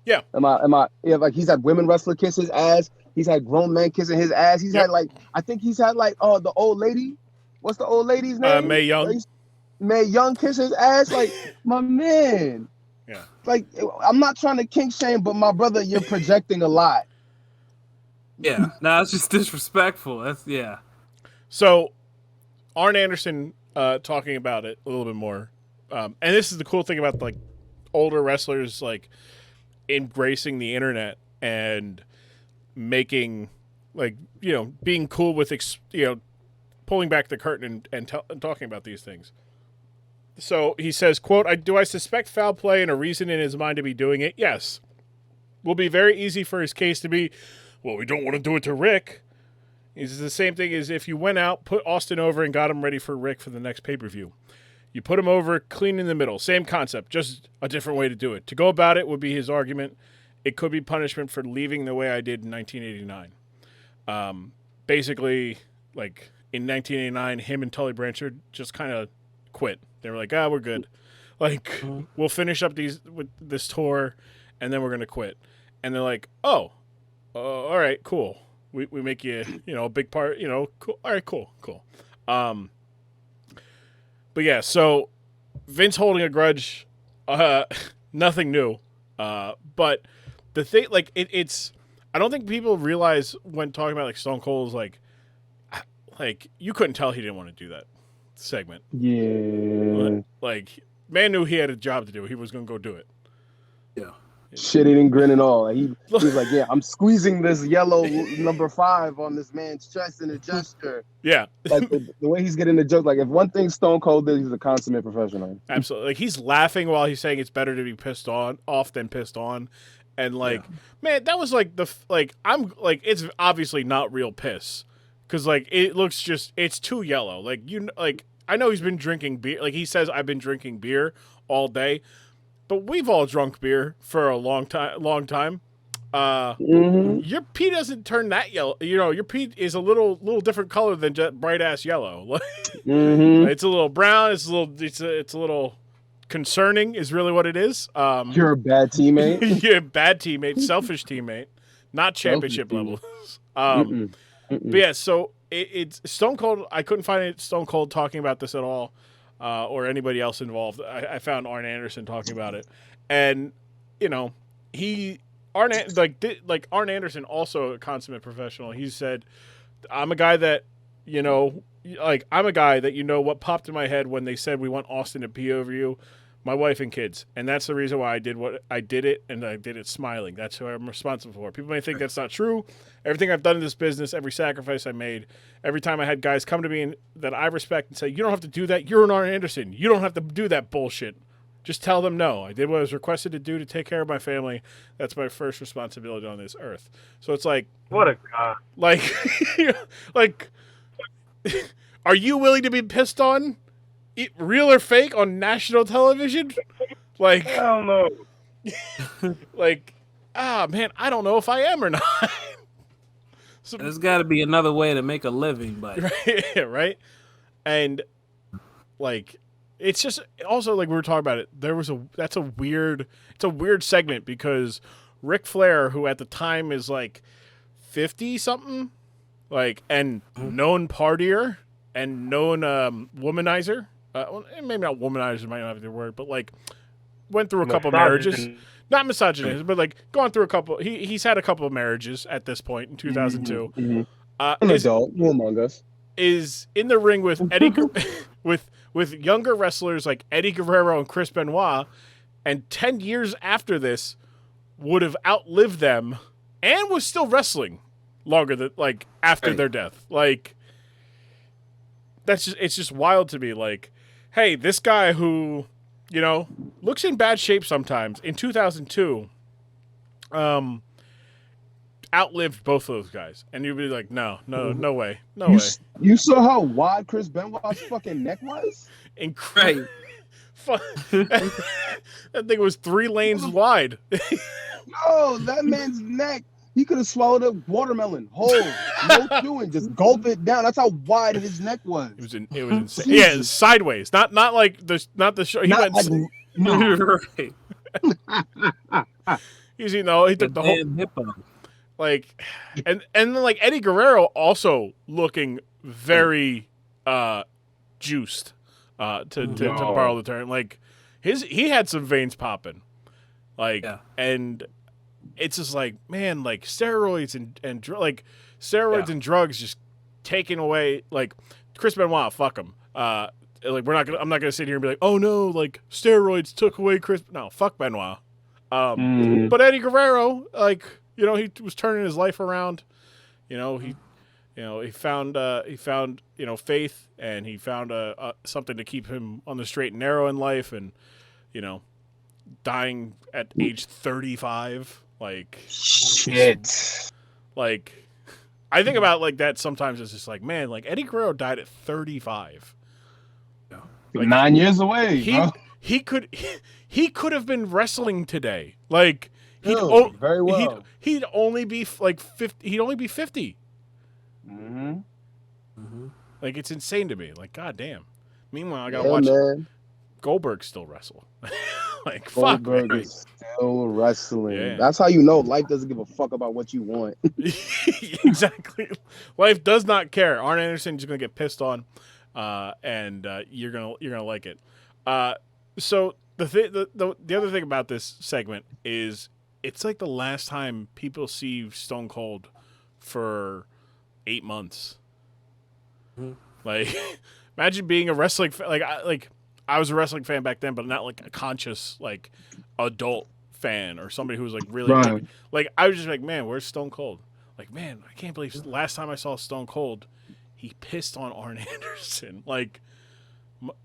Yeah. Yeah, like he's had women wrestler kiss his ass. He's had grown men kissing his ass. He's had the old lady. What's the old lady's name? Mae Young. Mae Young kiss his ass. Like, my man. Yeah. Like, I'm not trying to kink shame, but my brother, you're projecting a lot. Yeah. No, it's just disrespectful. Yeah. So, Arn Anderson talking about it a little bit more. And this is the cool thing about, like, older wrestlers, like, embracing the internet and making, like, being cool with, pulling back the curtain and talking about these things. So he says, quote, do I suspect foul play and a reason in his mind to be doing it? Yes. Will be very easy for his case to be, well, we don't want to do it to Rick. It's the same thing as if you went out, put Austin over, and got him ready for Rick for the next pay-per-view. You put him over, clean in the middle. Same concept, just a different way to do it. To go about it would be his argument. It could be punishment for leaving the way I did in 1989. Basically, like, in 1989, him and Tully Blanchard just kind of quit. They were like, we're good. Like, we'll finish up with this tour, and then we're going to quit. And they're like, all right, cool. We make you, a big part, cool. All right, cool. But yeah, so Vince holding a grudge Nothing new. But the thing, like, it's. I don't think people realize when talking about like Stone Cold's like you couldn't tell he didn't want to do that segment. Yeah. Like, man knew he had a job to do. He was going to go do it. Yeah. Shitting and grinning all. He was like, yeah, I'm squeezing this yellow number 5 on this man's chest in a gesture. Yeah. Like the way he's getting the joke. Like if one thing Stone Cold did, he's a consummate professional. Absolutely. Like he's laughing while he's saying it's better to be pissed off than pissed on. And like, man, that was like I'm like, it's obviously not real piss. Cause like, it looks it's too yellow. Like I know he's been drinking beer. Like he says, I've been drinking beer all day. But we've all drunk beer for a long time. Your pee doesn't turn that yellow. You know, your pee is a little different color than just bright ass yellow. It's a little brown. It's a little concerning. Is really what it is. You're a bad teammate. You're a bad teammate, selfish teammate, not championship levels. But yeah, so it's Stone Cold. I couldn't find Stone Cold talking about this at all. Or anybody else involved. I found Arn Anderson talking about it, and you know, Arn Anderson, also a consummate professional. He said, "I'm a guy that what popped in my head when they said we want Austin to pee over you, my wife and kids, and that's the reason why I did what I did it, and I did it smiling. That's who I'm responsible for. People may think that's not true. Everything I've done in this business, every sacrifice I made, every time I had guys come to me and, that I respect and say, you don't have to do that. You're an Arn Anderson. You don't have to do that bullshit. Just tell them no. I did what I was requested to do to take care of my family. That's my first responsibility on this earth." So it's like, What a god. like, like, are you willing to be pissed on, real or fake, on national television? Like, I don't know. Like, man, I don't know if I am or not. So, There's got to be another way to make a living, but right? And like, it's just also like we were talking about it. It's a weird segment because Ric Flair, who at the time is like 50 something, like, and known partier and known womanizer. Well, maybe not womanizer might not be the word, but like went through a couple marriages. Not misogynist, but like gone through a couple. He's had a couple of marriages at this point in 2002. An adult, among us, is in the ring with Eddie with younger wrestlers like Eddie Guerrero and Chris Benoit, and 10 years after this would have outlived them and was still wrestling longer than like after their death. Like, it's just wild to me. Like, hey, this guy who, you know, looks in bad shape sometimes, in 2002, outlived both of those guys. And you'd be like, no way. You saw how wide Chris Benoit's fucking neck was? Incredible. That thing was 3 lanes wide. Yo, that man's neck. He could have swallowed a watermelon whole, no chewing, just gulp it down. That's how wide his neck was. It was insane. Yeah, it was sideways. Not like the show. He Not went. like, no. Right. He took the whole hippo. like, and then like Eddie Guerrero also looking very juiced. To borrow the term, like he had some veins popping, like, and it's just like, man, like steroids and and drugs just taking away, like, Chris Benoit, fuck him. Like, I'm not gonna sit here and be like, oh no, like steroids took away Chris. No, fuck Benoit. But Eddie Guerrero, like, you know, he was turning his life around. You know, he found faith, and he found something to keep him on the straight and narrow in life, and, you know, dying at age 35, like, shit. Like, I think about like that sometimes. It's just like, man, like Eddie Guerrero died at 35. Like, 9 years away. He could have been wrestling today. Like, very well. He'd only be like 50. He'd only be 50. Like, it's insane to me. Like, goddamn. Meanwhile, I gotta watch Goldberg still wrestle. Like, Goldberg fuck. is still wrestling. Yeah. That's how you know life doesn't give a fuck about what you want. Exactly. Life does not care. Arn Anderson is gonna get pissed on, and you're gonna like it. So the other thing about this segment is it's like the last time people see Stone Cold for 8 months. Mm-hmm. Like, imagine being a wrestling I was a wrestling fan back then, but not like a conscious like adult fan or somebody who was like really Right. like I was just like, man, where's Stone Cold? Like, man, I can't believe last time I saw Stone Cold, he pissed on Arn Anderson. Like,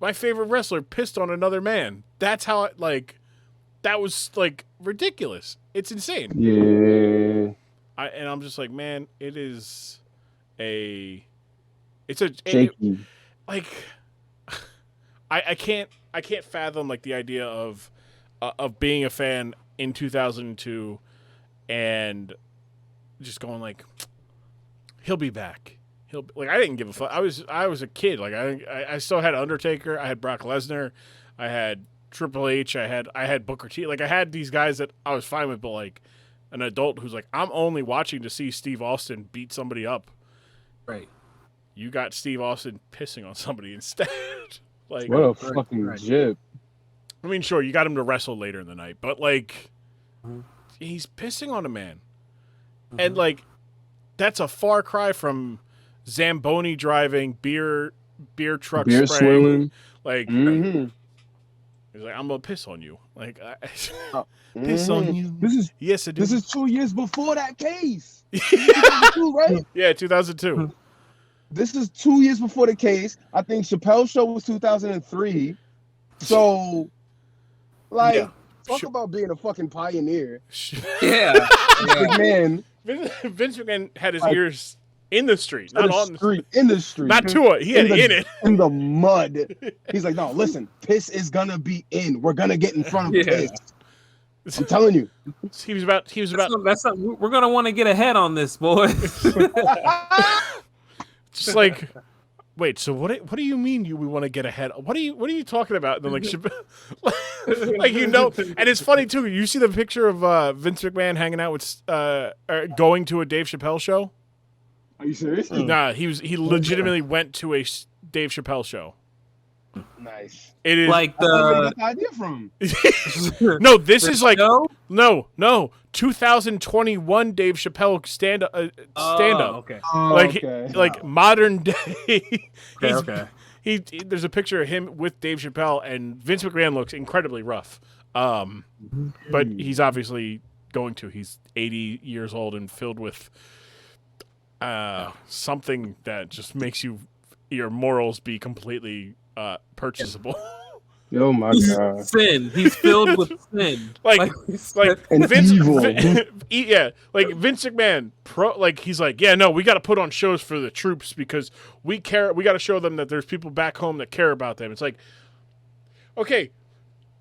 my favorite wrestler pissed on another man. That's how that was like ridiculous. It's insane. Yeah. I'm just like, man, it's a Shaky. I can't fathom like the idea of being a fan in 2002 and just going like, he'll be back. I didn't give a fuck. I was a kid. Like I still had Undertaker. I had Brock Lesnar. I had Triple H. I had Booker T. Like I had these guys that I was fine with, but like an adult who's like, I'm only watching to see Steve Austin beat somebody up. Right. You got Steve Austin pissing on somebody instead. Like, what a fucking jib. I mean, sure, you got him to wrestle later in the night, but like, he's pissing on a man, and like, that's a far cry from Zamboni driving, beer truck spraying. Swilling. Like, he's like, I'm gonna piss on you. Like, piss on you. Yes, I do. This is 2 years before that case. 2002, right? Yeah, 2002. This is 2 years before the case. I think Chappelle's show was 2003. So, like, talk about being a fucking pioneer. Yeah. Man, Vince McMahon had his ears in the street, not on the street. In the street. Not to it. He had in it. In the mud. He's like, no, listen, piss is gonna be in. We're gonna get in front of piss. I'm telling you. He was about. That's something, we're gonna want to get ahead on this, boys. Just like, wait. So what do you mean we want to get ahead? What are you talking about? And then like and it's funny too. You see the picture of Vince McMahon hanging out with going to a Dave Chappelle show. Are you serious? Nah, he legitimately went to a Dave Chappelle show. Nice. It is like where did you get the idea from? No, this is like no 2021 Dave Chappelle stand up. Okay. Like modern day. Okay. There's a picture of him with Dave Chappelle, and Vince McMahon looks incredibly rough. But he's obviously he's 80 years old and filled with something that just makes your morals be completely purchasable. Oh my god! Sin. He's filled with sin. Like and Vince, evil. Yeah, like Vince McMahon. He's like, yeah, no, we got to put on shows for the troops because we care. We got to show them that there's people back home that care about them. It's like, okay,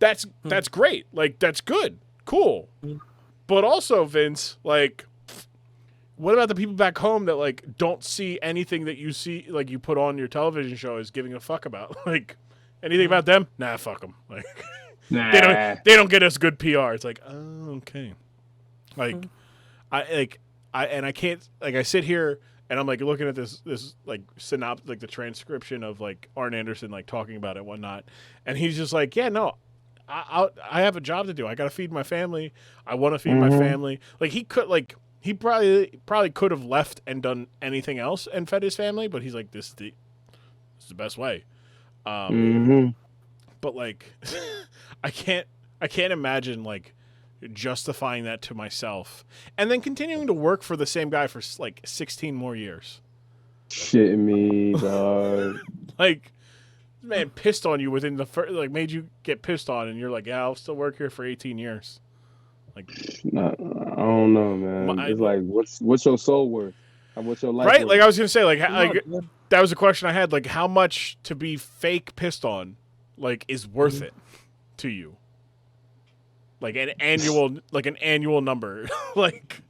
that's great. Like that's good, cool. But also, Vince, like, what about the people back home that like don't see anything that you see, like you put on your television show is giving a fuck about? Like anything about them? Nah, fuck them. Like they don't get us good PR. It's like, oh, okay. Like I can't, like, I sit here and I'm like looking at this like like the transcription of like Arn Anderson like talking about it and whatnot, and he's just like, yeah, no, I have a job to do. I got to feed my family. I want to feed my family. Like he could like. He probably could have left and done anything else and fed his family, but he's like, this is the best way. But like, I can't imagine like justifying that to myself and then continuing to work for the same guy for like 16 more years. Shitting me, dog. Like, man pissed on you within the first, like made you get pissed on, and you're like, yeah, I'll still work here for 18 years. Like, I don't know, man. It's like, what's your soul worth? What's your life right? worth? Like I was gonna say, like that was a question I had. Like, how much to be fake pissed on, like, is worth it to you? Like an annual number. Like,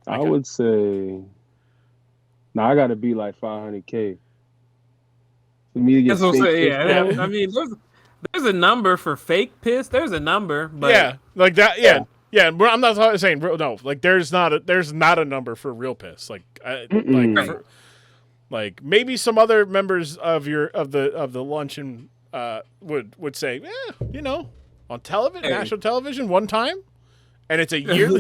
I would say, I got to be like $500K for me to get. That's what I'm saying. Yeah, I mean, there's a number for fake piss. There's a number, but yeah, like that. Yeah. Yeah, I'm not saying no. Like there's not a number for real piss. Like like maybe some other members of the luncheon would say, on television, national television, one time, and it's a year.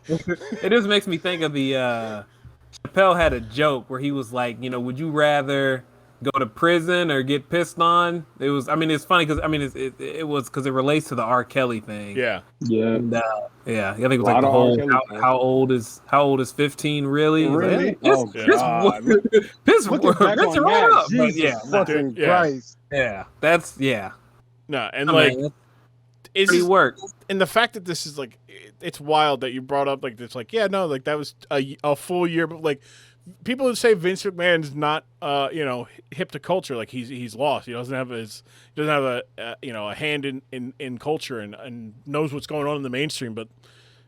It just makes me think of the Chappelle had a joke where he was like, would you rather go to prison or get pissed on? It was, it's funny because it was because it relates to the R. Kelly thing. Yeah. And, I think it was like the whole how old is 15 really? Really? Piss right up. Jesus fucking Christ. Yeah, that's No, and it's pretty work. And the fact that this is like, it's wild that you brought up like this, like that was a full year, but like people would say Vince McMahon's not hip to culture, like he's lost. He doesn't have a hand in culture and knows what's going on in the mainstream, but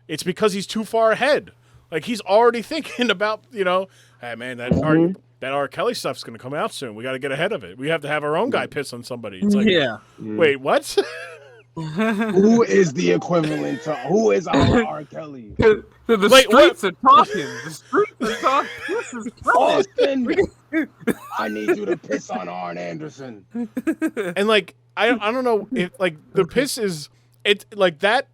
it's because he's too far ahead. Like he's already thinking about hey man, that R. Kelly stuff's going to come out soon. We got to get ahead of it. We have to have our own guy piss on somebody. It's like, wait, what? Who is the equivalent to who is our R. Kelly? The streets are talking. The streets are talking. This is Austin. I need you to piss on Arn Anderson. And like I don't know if like the piss is like that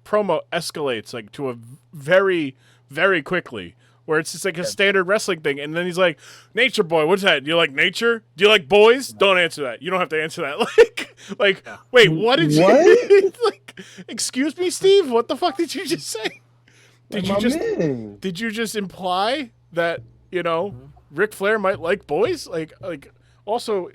promo escalates like to a very, very quickly. Where it's just like a standard wrestling thing. And then he's like, Nature Boy, what's that? Do you like nature? Do you like boys? Don't answer that. You don't have to answer that. Wait, what did you like, excuse me, Steve? What the fuck did you just say? Did you just imply that, Ric Flair might like boys? Like also,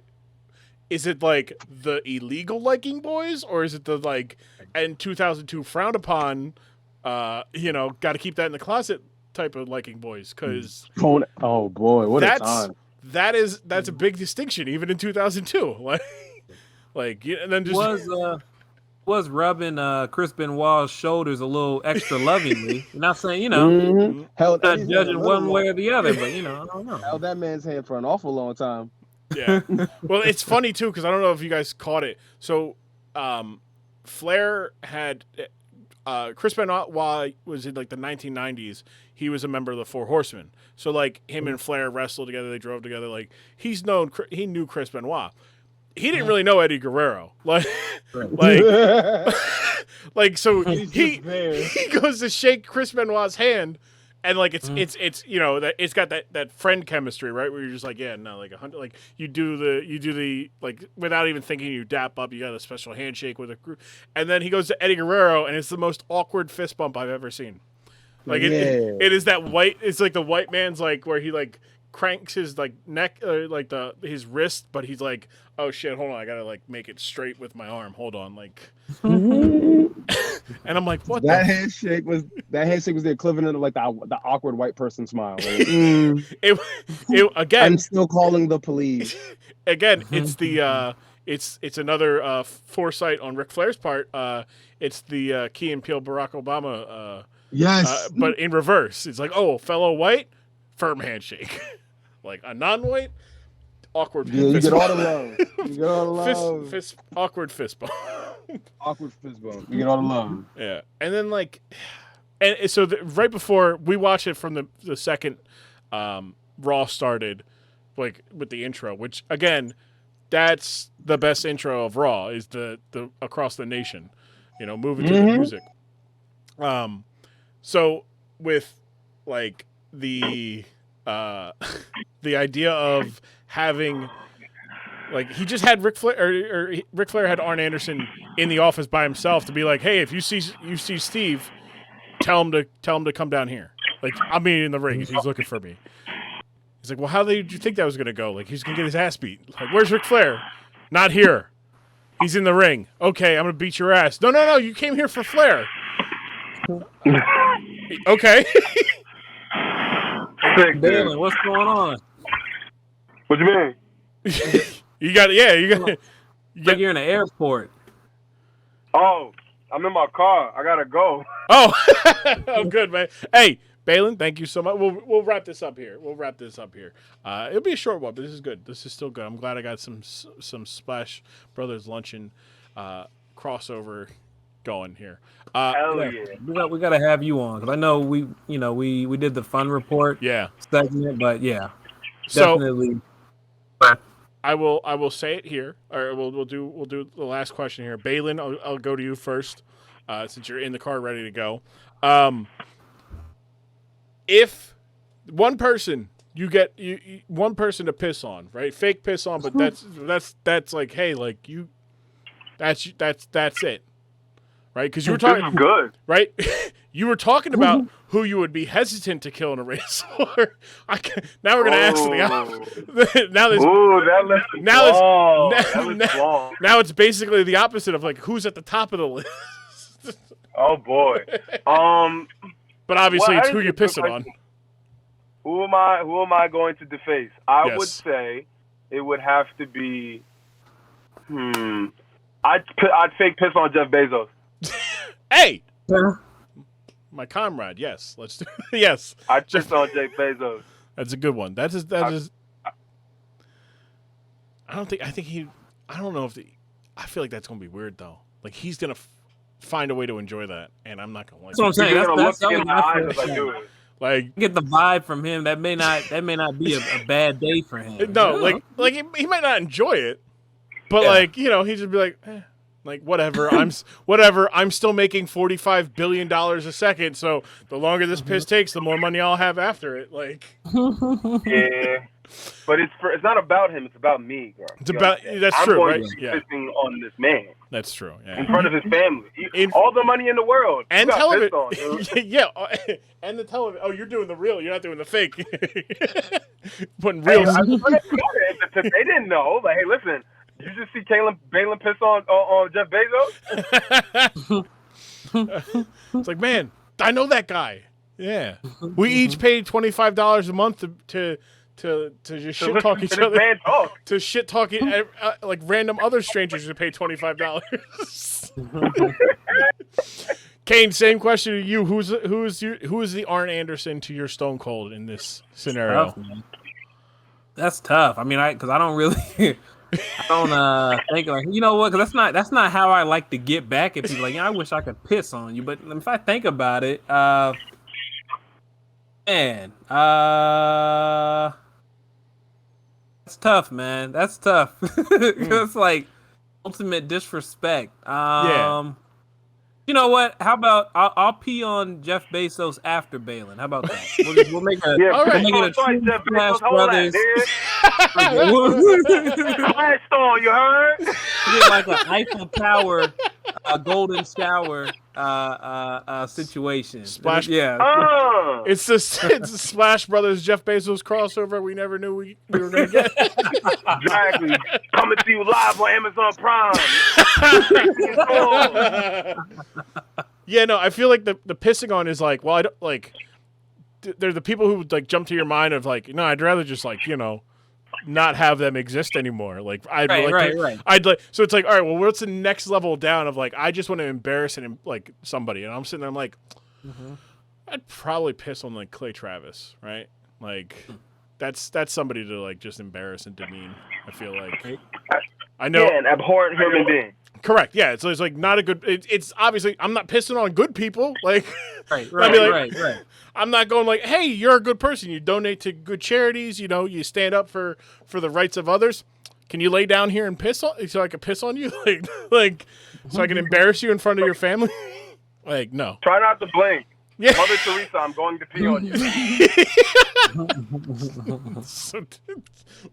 is it like the illegal liking boys? Or is it the like in 2002 frowned upon, got to keep that in the closet type of liking boys? Because oh boy, what a time. That's a big distinction even in 2002. And then just was rubbing Chris Benoit's shoulders a little extra lovingly. Not saying Held not judging one way or the other, but I don't know. Held that man's hand for an awful long time. Yeah. Well, it's funny too because I don't know if you guys caught it. So Flair had Chris Benoit was in like the 1990s. He was a member of the Four Horsemen. So like him and Flair wrestled together. They drove together. Like he knew Chris Benoit. He didn't really know Eddie Guerrero. So he goes to shake Chris Benoit's hand. And like it's that it's got that friend chemistry, right? Where you're just like, you do the like without even thinking, you dap up, you got a special handshake with a group, and then he goes to Eddie Guerrero, and it's the most awkward fist bump I've ever seen. Like it is that white. It's like the white man's like where he like cranks his like neck, his wrist, but he's like, oh shit, hold on, I gotta like make it straight with my arm. Hold on, like. And I'm like, what? That handshake was the equivalent of like the awkward white person smile. Like, it again. I'm still calling the police. Again, it's the it's another foresight on Ric Flair's part. It's the Key and Peele Barack Obama. Yes, but in reverse. It's like, oh, fellow white, firm handshake. Like a non-white, awkward. Yeah, you get all the love. You get all the love. Awkward fist bump. Awkward fist bump. You get all the love. Yeah, and then like, and so right before we watched it from the second Raw started, like with the intro, which again, that's the best intro of Raw is the across the nation, moving to the music. So with like the idea of having. Like he just had Ric Flair, or Ric Flair had Arn Anderson in the office by himself to be like, "Hey, if you see Steve, tell him to come down here. Like I'm in the ring. He's looking for me." He's like, "Well, how did you think that was gonna go? Like he's gonna get his ass beat. Like where's Ric Flair? Not here. He's in the ring. Okay, I'm gonna beat your ass. No, you came here for Flair. Okay." Baylyn, what's going on? What you mean? You got Like you're in an airport. Oh, I'm in my car. I gotta go. Oh, oh, good man. Hey, Baylyn, thank you so much. We'll wrap this up here. It'll be a short one, but this is good. This is still good. I'm glad I got some Splash Brothers Luncheon crossover going here. Hell yeah. We gotta have you on because I know we did the fun report Yeah segment, but yeah, so definitely. I will say it here, or we'll do the last question here. Baylyn, I'll go to you first, since you're in the car ready to go. If one person you get one person to piss on, right? Fake piss on, but that's like, hey, like you, that's it, right? Because you were talking good, right? You were talking about who you would be hesitant to kill in a race war. Now we're gonna ask the opposite. Now it's basically the opposite of like who's at the top of the list. Oh boy. But obviously it's who you're pissing on. Who am I going to deface? I would say it would have to be. I'd fake piss on Jeff Bezos. Hey. My comrade, yes. Let's do it. Yes. I piss on Jeff Bezos. That's a good one. I don't know if I feel like that's going to be weird though. Like he's going to find a way to enjoy that, and I'm not going to like That's what I'm saying. That's in my eyes as I do it. Like get the vibe from him. That may not be a bad day for him. No, like he might not enjoy it, but like, you know, he'd just be like, like whatever. I'm still making $45 billion a second. So the longer this piss takes, the more money I'll have after it. Like, yeah, but it's not about him. It's about me, girl. It's about that's true, right? Yeah, pissing on this man. That's true. Yeah. In front of his family, all the money in the world, and television. Yeah, and the television. Oh, you're doing the real. You're not doing the fake. Putting real. They didn't know. Like, hey, listen. You just see Baylyn piss on Jeff Bezos? It's like, man, I know that guy. Yeah. We each paid $25 a month to just shit talk each other. To shit talk like random other strangers who pay $25. Kane, same question to you. Who is the Arn Anderson to your Stone Cold in this scenario? That's tough. I mean, because I don't really. I don't think like, you know what? Because that's not how I like to get back at people. Like, I wish I could piss on you, but if I think about it, man, that's tough, man. That's tough. It's like ultimate disrespect. You know what? How about I'll pee on Jeff Bezos after Baylyn? How about that? We'll make a Jeff Bezos, Brothers. I stole, you heard? Get like an Eiffel Tower, golden shower situation. Splash, It's the Splash Brothers Jeff Bezos crossover we never knew we were going to get. Exactly. Coming to you live on Amazon Prime. Yeah, no, I feel like the pissing on is like, well, I don't like. There's the people who like jump to your mind of like, no, I'd rather just like, you know, not have them exist anymore. Like I'd so it's like, all right, well, what's the next level down of like, I just want to embarrass and like somebody, and I'm sitting there, I'm like, I'd probably piss on like Clay Travis, right? Like that's somebody to like just embarrass and demean. I feel like I know an abhorrent human being. Correct. Yeah. So it's like not a good. It's obviously I'm not pissing on good people. Like, right. I'm not going like, hey, you're a good person. You donate to good charities. You know, you stand up for the rights of others. Can you lay down here and piss on so I can piss on you? like so I can embarrass you in front of your family? Like, no. Try not to blink. Yeah. Mother Teresa, I'm going to pee on you.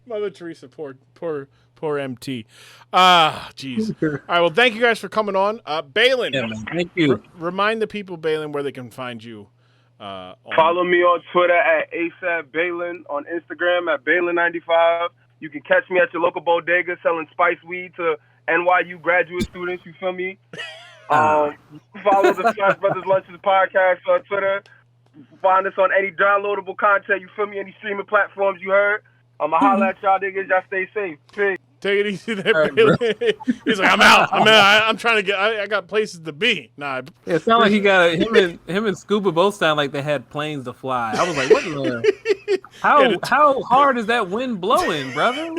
Mother Teresa, poor MT. Jeez. All right, well, thank you guys for coming on. Baylyn. Yeah, man. Thank you. Remind the people, Baylyn, where they can find you. Follow me on Twitter at ASAP Baylyn, on Instagram at Baylyn95. You can catch me at your local bodega selling spice weed to NYU graduate students, you feel me? Follow the Splash Brothers Luncheon podcast on Twitter. Find us on any downloadable content, you feel me? Any streaming platforms you heard. I'ma holla at y'all niggas. Y'all stay safe. Peace. Take it easy there, Baylyn. He's like, I'm out. I'm trying to get. I got places to be. Nah. It sounded like he got him and Skuba both sound like they had planes to fly. I was like, what the? How hard is that wind blowing, brother?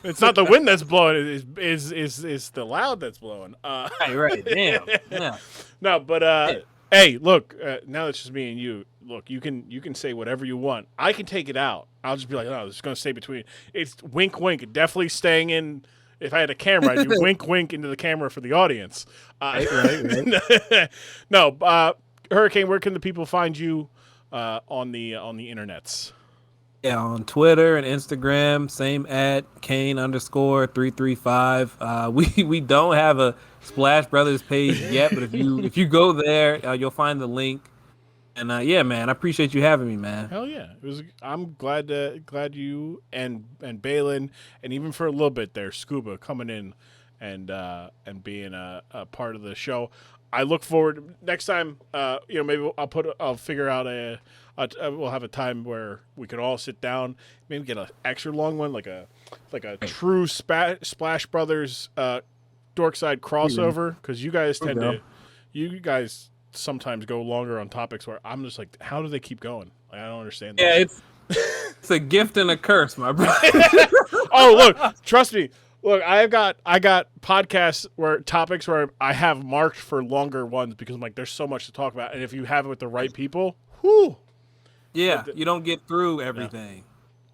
It's not the wind that's blowing. It's the loud that's blowing. Right. Damn. Yeah. No, but Hey, look, now it's just me and you. Look, you can say whatever you want. I can take it out. I'll just be like, no, it's going to stay between. It's wink, wink. Definitely staying in. If I had a camera, I'd do wink, wink into the camera for the audience. Right. No, Hurricane, where can the people find you on the internets? Yeah, on Twitter and Instagram, same at Kane_335. We don't have a Splash Brothers page yet, but if you go there, you'll find the link. And yeah, man, I appreciate you having me, man. Hell yeah, it was. I'm glad you and Baylyn, and even for a little bit there, Skuba coming in and being a part of the show. I look forward next time. Maybe I'll figure out we'll have a time where we can all sit down, maybe get an extra long one, like a true Splash Brothers Dorkside crossover, because you guys you guys sometimes go longer on topics where I'm just like, how do they keep going? Like, I don't understand. Yeah, it's a gift and a curse, my brother. Oh, look, trust me. Look, I got podcasts topics where I have marked for longer ones because I'm like, there's so much to talk about, and if you have it with the right people, whew. Yeah, you don't get through everything.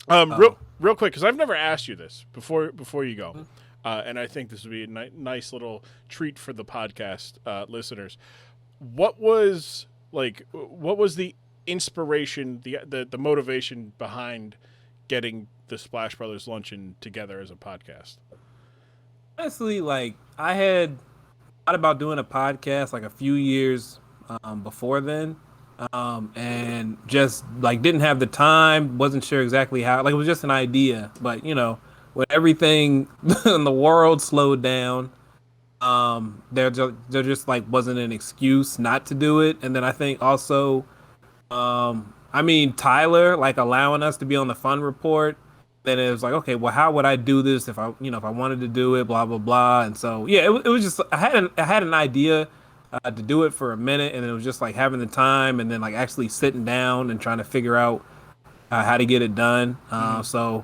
Yeah. Real quick, because I've never asked you this before you go, and I think this would be a nice little treat for the podcast listeners. What was the inspiration, the motivation behind getting the Splash Brothers Luncheon together as a podcast? Honestly, like, I had thought about doing a podcast like a few years before then, and just like didn't have the time, wasn't sure exactly how. Like, it was just an idea, but when everything in the world slowed down, there just like wasn't an excuse not to do it. And then I think also, Tyler like allowing us to be on the Fun Report. Then it was like, okay, well, how would I do this if I wanted to do it, blah blah blah. And so yeah, it was just I had an idea to do it for a minute, and it was just like having the time, and then like actually sitting down and trying to figure out how to get it done. So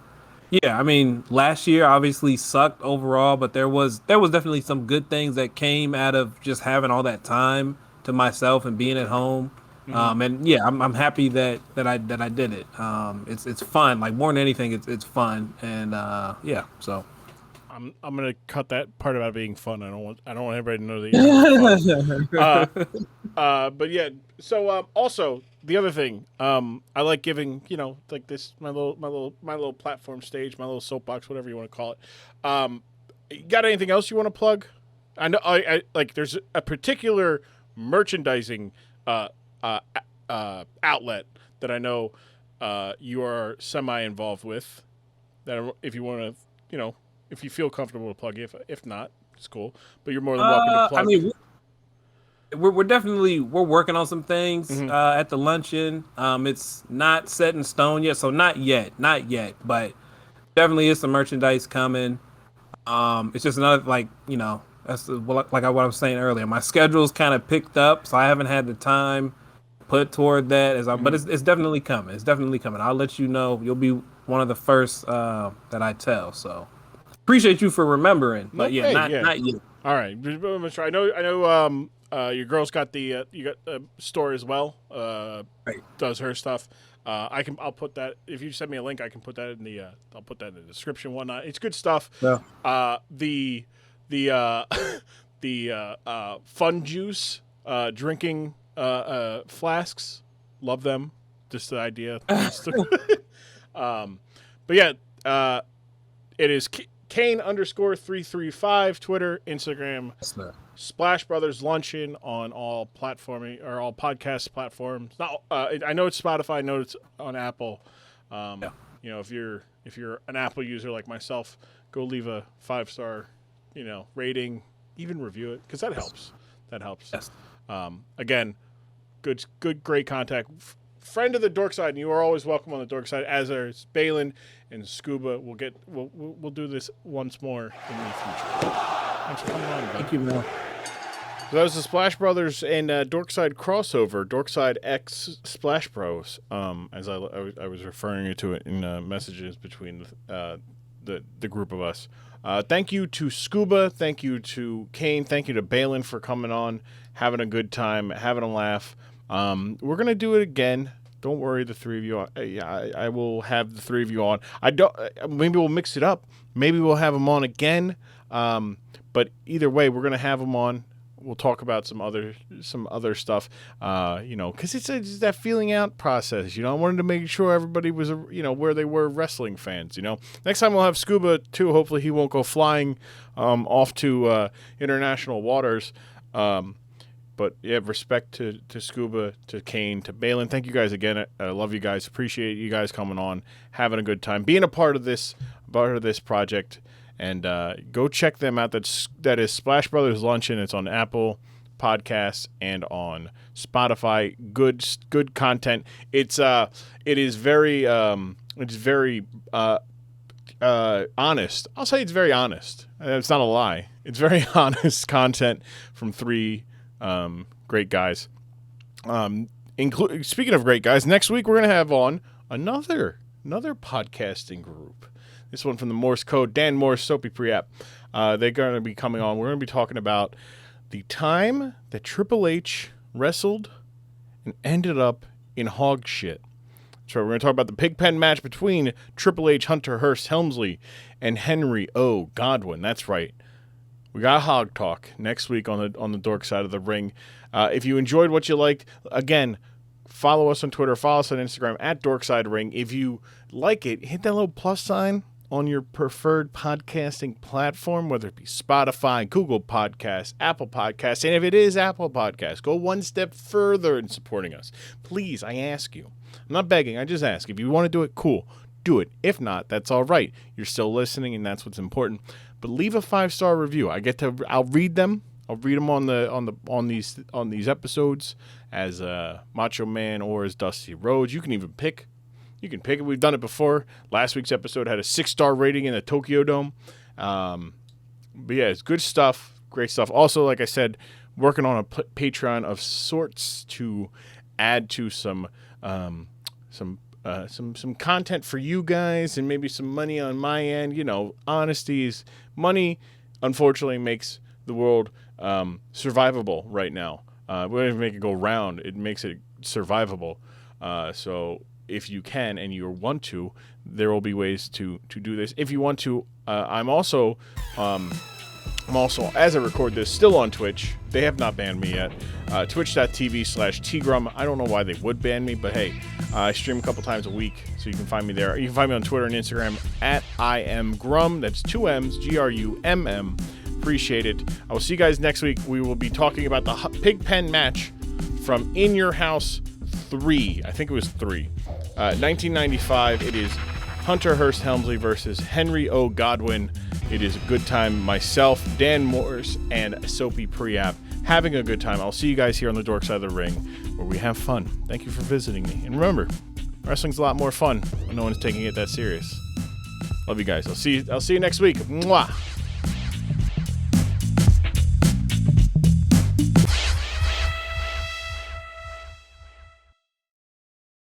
yeah, last year obviously sucked overall, but there was definitely some good things that came out of just having all that time to myself and being at home. And yeah, I'm happy that I did it. It's fun. Like, more than anything, it's fun. And yeah, so I'm gonna cut that part about being fun. I don't want everybody to know that you're having fun. But yeah. So also the other thing, I like giving like this my little platform stage, my little soapbox, whatever you want to call it. You got anything else you want to plug? I know I like there's a particular merchandising outlet that I know you are semi-involved with. That if you want to, if you feel comfortable to plug, if not, it's cool. But you're more than welcome to plug. We're definitely working on some things at the luncheon. It's not set in stone yet, so not yet, but definitely is some merchandise coming. It's just another that's like what I was saying earlier. My schedule's kind of picked up, so I haven't had the time put toward that. But it's definitely coming. It's definitely coming. I'll let you know. You'll be one of the first that I tell. So appreciate you for remembering. But not yet. All right, I know. Your girl's got you got a store as well. Right. Does her stuff. I'll put that. If you send me a link, I can put that in the. I'll put that in the description. Whatnot. It's good stuff. Yeah. The Fun Juice drinking flasks. Love them. Just the idea. But yeah, it is Kane_335 Twitter, Instagram. Splash Brothers Luncheon on all platforming or all podcast platforms. Not, I know it's Spotify. I know it's on Apple. If you're an Apple user like myself, go leave a 5-star, rating, even review it, because that helps. That helps. Yes. Again, great contact. Friend of the Dork Side, and you are always welcome on the Dork Side. As are Baylyn and Skuba. We'll do this once more in the future. Thanks for coming on, buddy. Thank you, Mel. So that was the Splash Brothers and Dorkside crossover, Dorkside X Splash Bros. As I was referring to it in messages between the group of us. Thank you to Skuba. Thank you to Kane. Thank you to Baylyn for coming on, having a good time, having a laugh. We're going to do it again. Don't worry, the three of you. I will have the three of you on. Maybe we'll mix it up. Maybe we'll have them on again. But either way, we're going to have them on. We'll talk about some other stuff, because it's that feeling out process. I wanted to make sure everybody was, where they were wrestling fans. Next time we'll have Skuba too. Hopefully he won't go flying off to international waters. But yeah, respect to Skuba, to Kane, to Baylyn. Thank you guys again. I love you guys. Appreciate you guys coming on, having a good time, being a part of this project. And go check them out. That is Splash Bros Luncheon. It's on Apple Podcasts and on Spotify. Good content. It is very honest. I'll say it's very honest. It's not a lie. It's very honest content from three great guys. Speaking of great guys, next week we're gonna have on another podcasting group. This one from the Morse Code, Dan Morse, Soapy Pre-App. They're going to be coming on. We're going to be talking about the time that Triple H wrestled and ended up in hog shit. So we're going to talk about the pigpen match between Triple H, Hunter Hearst Helmsley, and Henry O. Godwinn. That's right. We got hog talk next week on the Dork Side of the Ring. If you enjoyed what you liked, again, follow us on Twitter, follow us on Instagram at DorksideRing. If you like it, hit that little plus sign on your preferred podcasting platform, whether it be Spotify, Google Podcasts, Apple Podcasts. And if it is Apple Podcasts, go one step further in supporting us. Please, I ask you. I'm not begging, I just ask. If you want to do it, cool. Do it. If not, that's all right. You're still listening, and that's what's important. But leave a 5-star review. I'll read them. I'll read them on these episodes as Macho Man or as Dusty Rhodes. You can even pick. You can pick it. We've done it before. Last week's episode had a 6-star rating in the Tokyo Dome. But yeah, it's good stuff. Great stuff. Also, like I said, working on a Patreon of sorts to add to some content for you guys and maybe some money on my end. Honesties. Money, unfortunately, makes the world survivable right now. We don't even make it go round. It makes it survivable. So if you can and you want to, there will be ways to do this. If you want to, I'm also, as I record this, still on Twitch. They have not banned me yet. Twitch.tv/tgrum. I don't know why they would ban me, but hey, I stream a couple times a week, so you can find me there. You can find me on Twitter and Instagram at IamGrum. That's 2 M's, GRUMM. Appreciate it. I will see you guys next week. We will be talking about the Pigpen match from In Your House 3. I think it was 3. 1995. It is Hunter Hearst Helmsley versus Henry O. Godwinn. It is a good time. Myself, Dan Morse, and Soapy Pre-App having a good time. I'll see you guys here on the Dork Side of the Ring where we have fun. Thank you for visiting me. And remember, wrestling's a lot more fun when no one's taking it that serious. Love you guys. I'll see you next week. Mwah!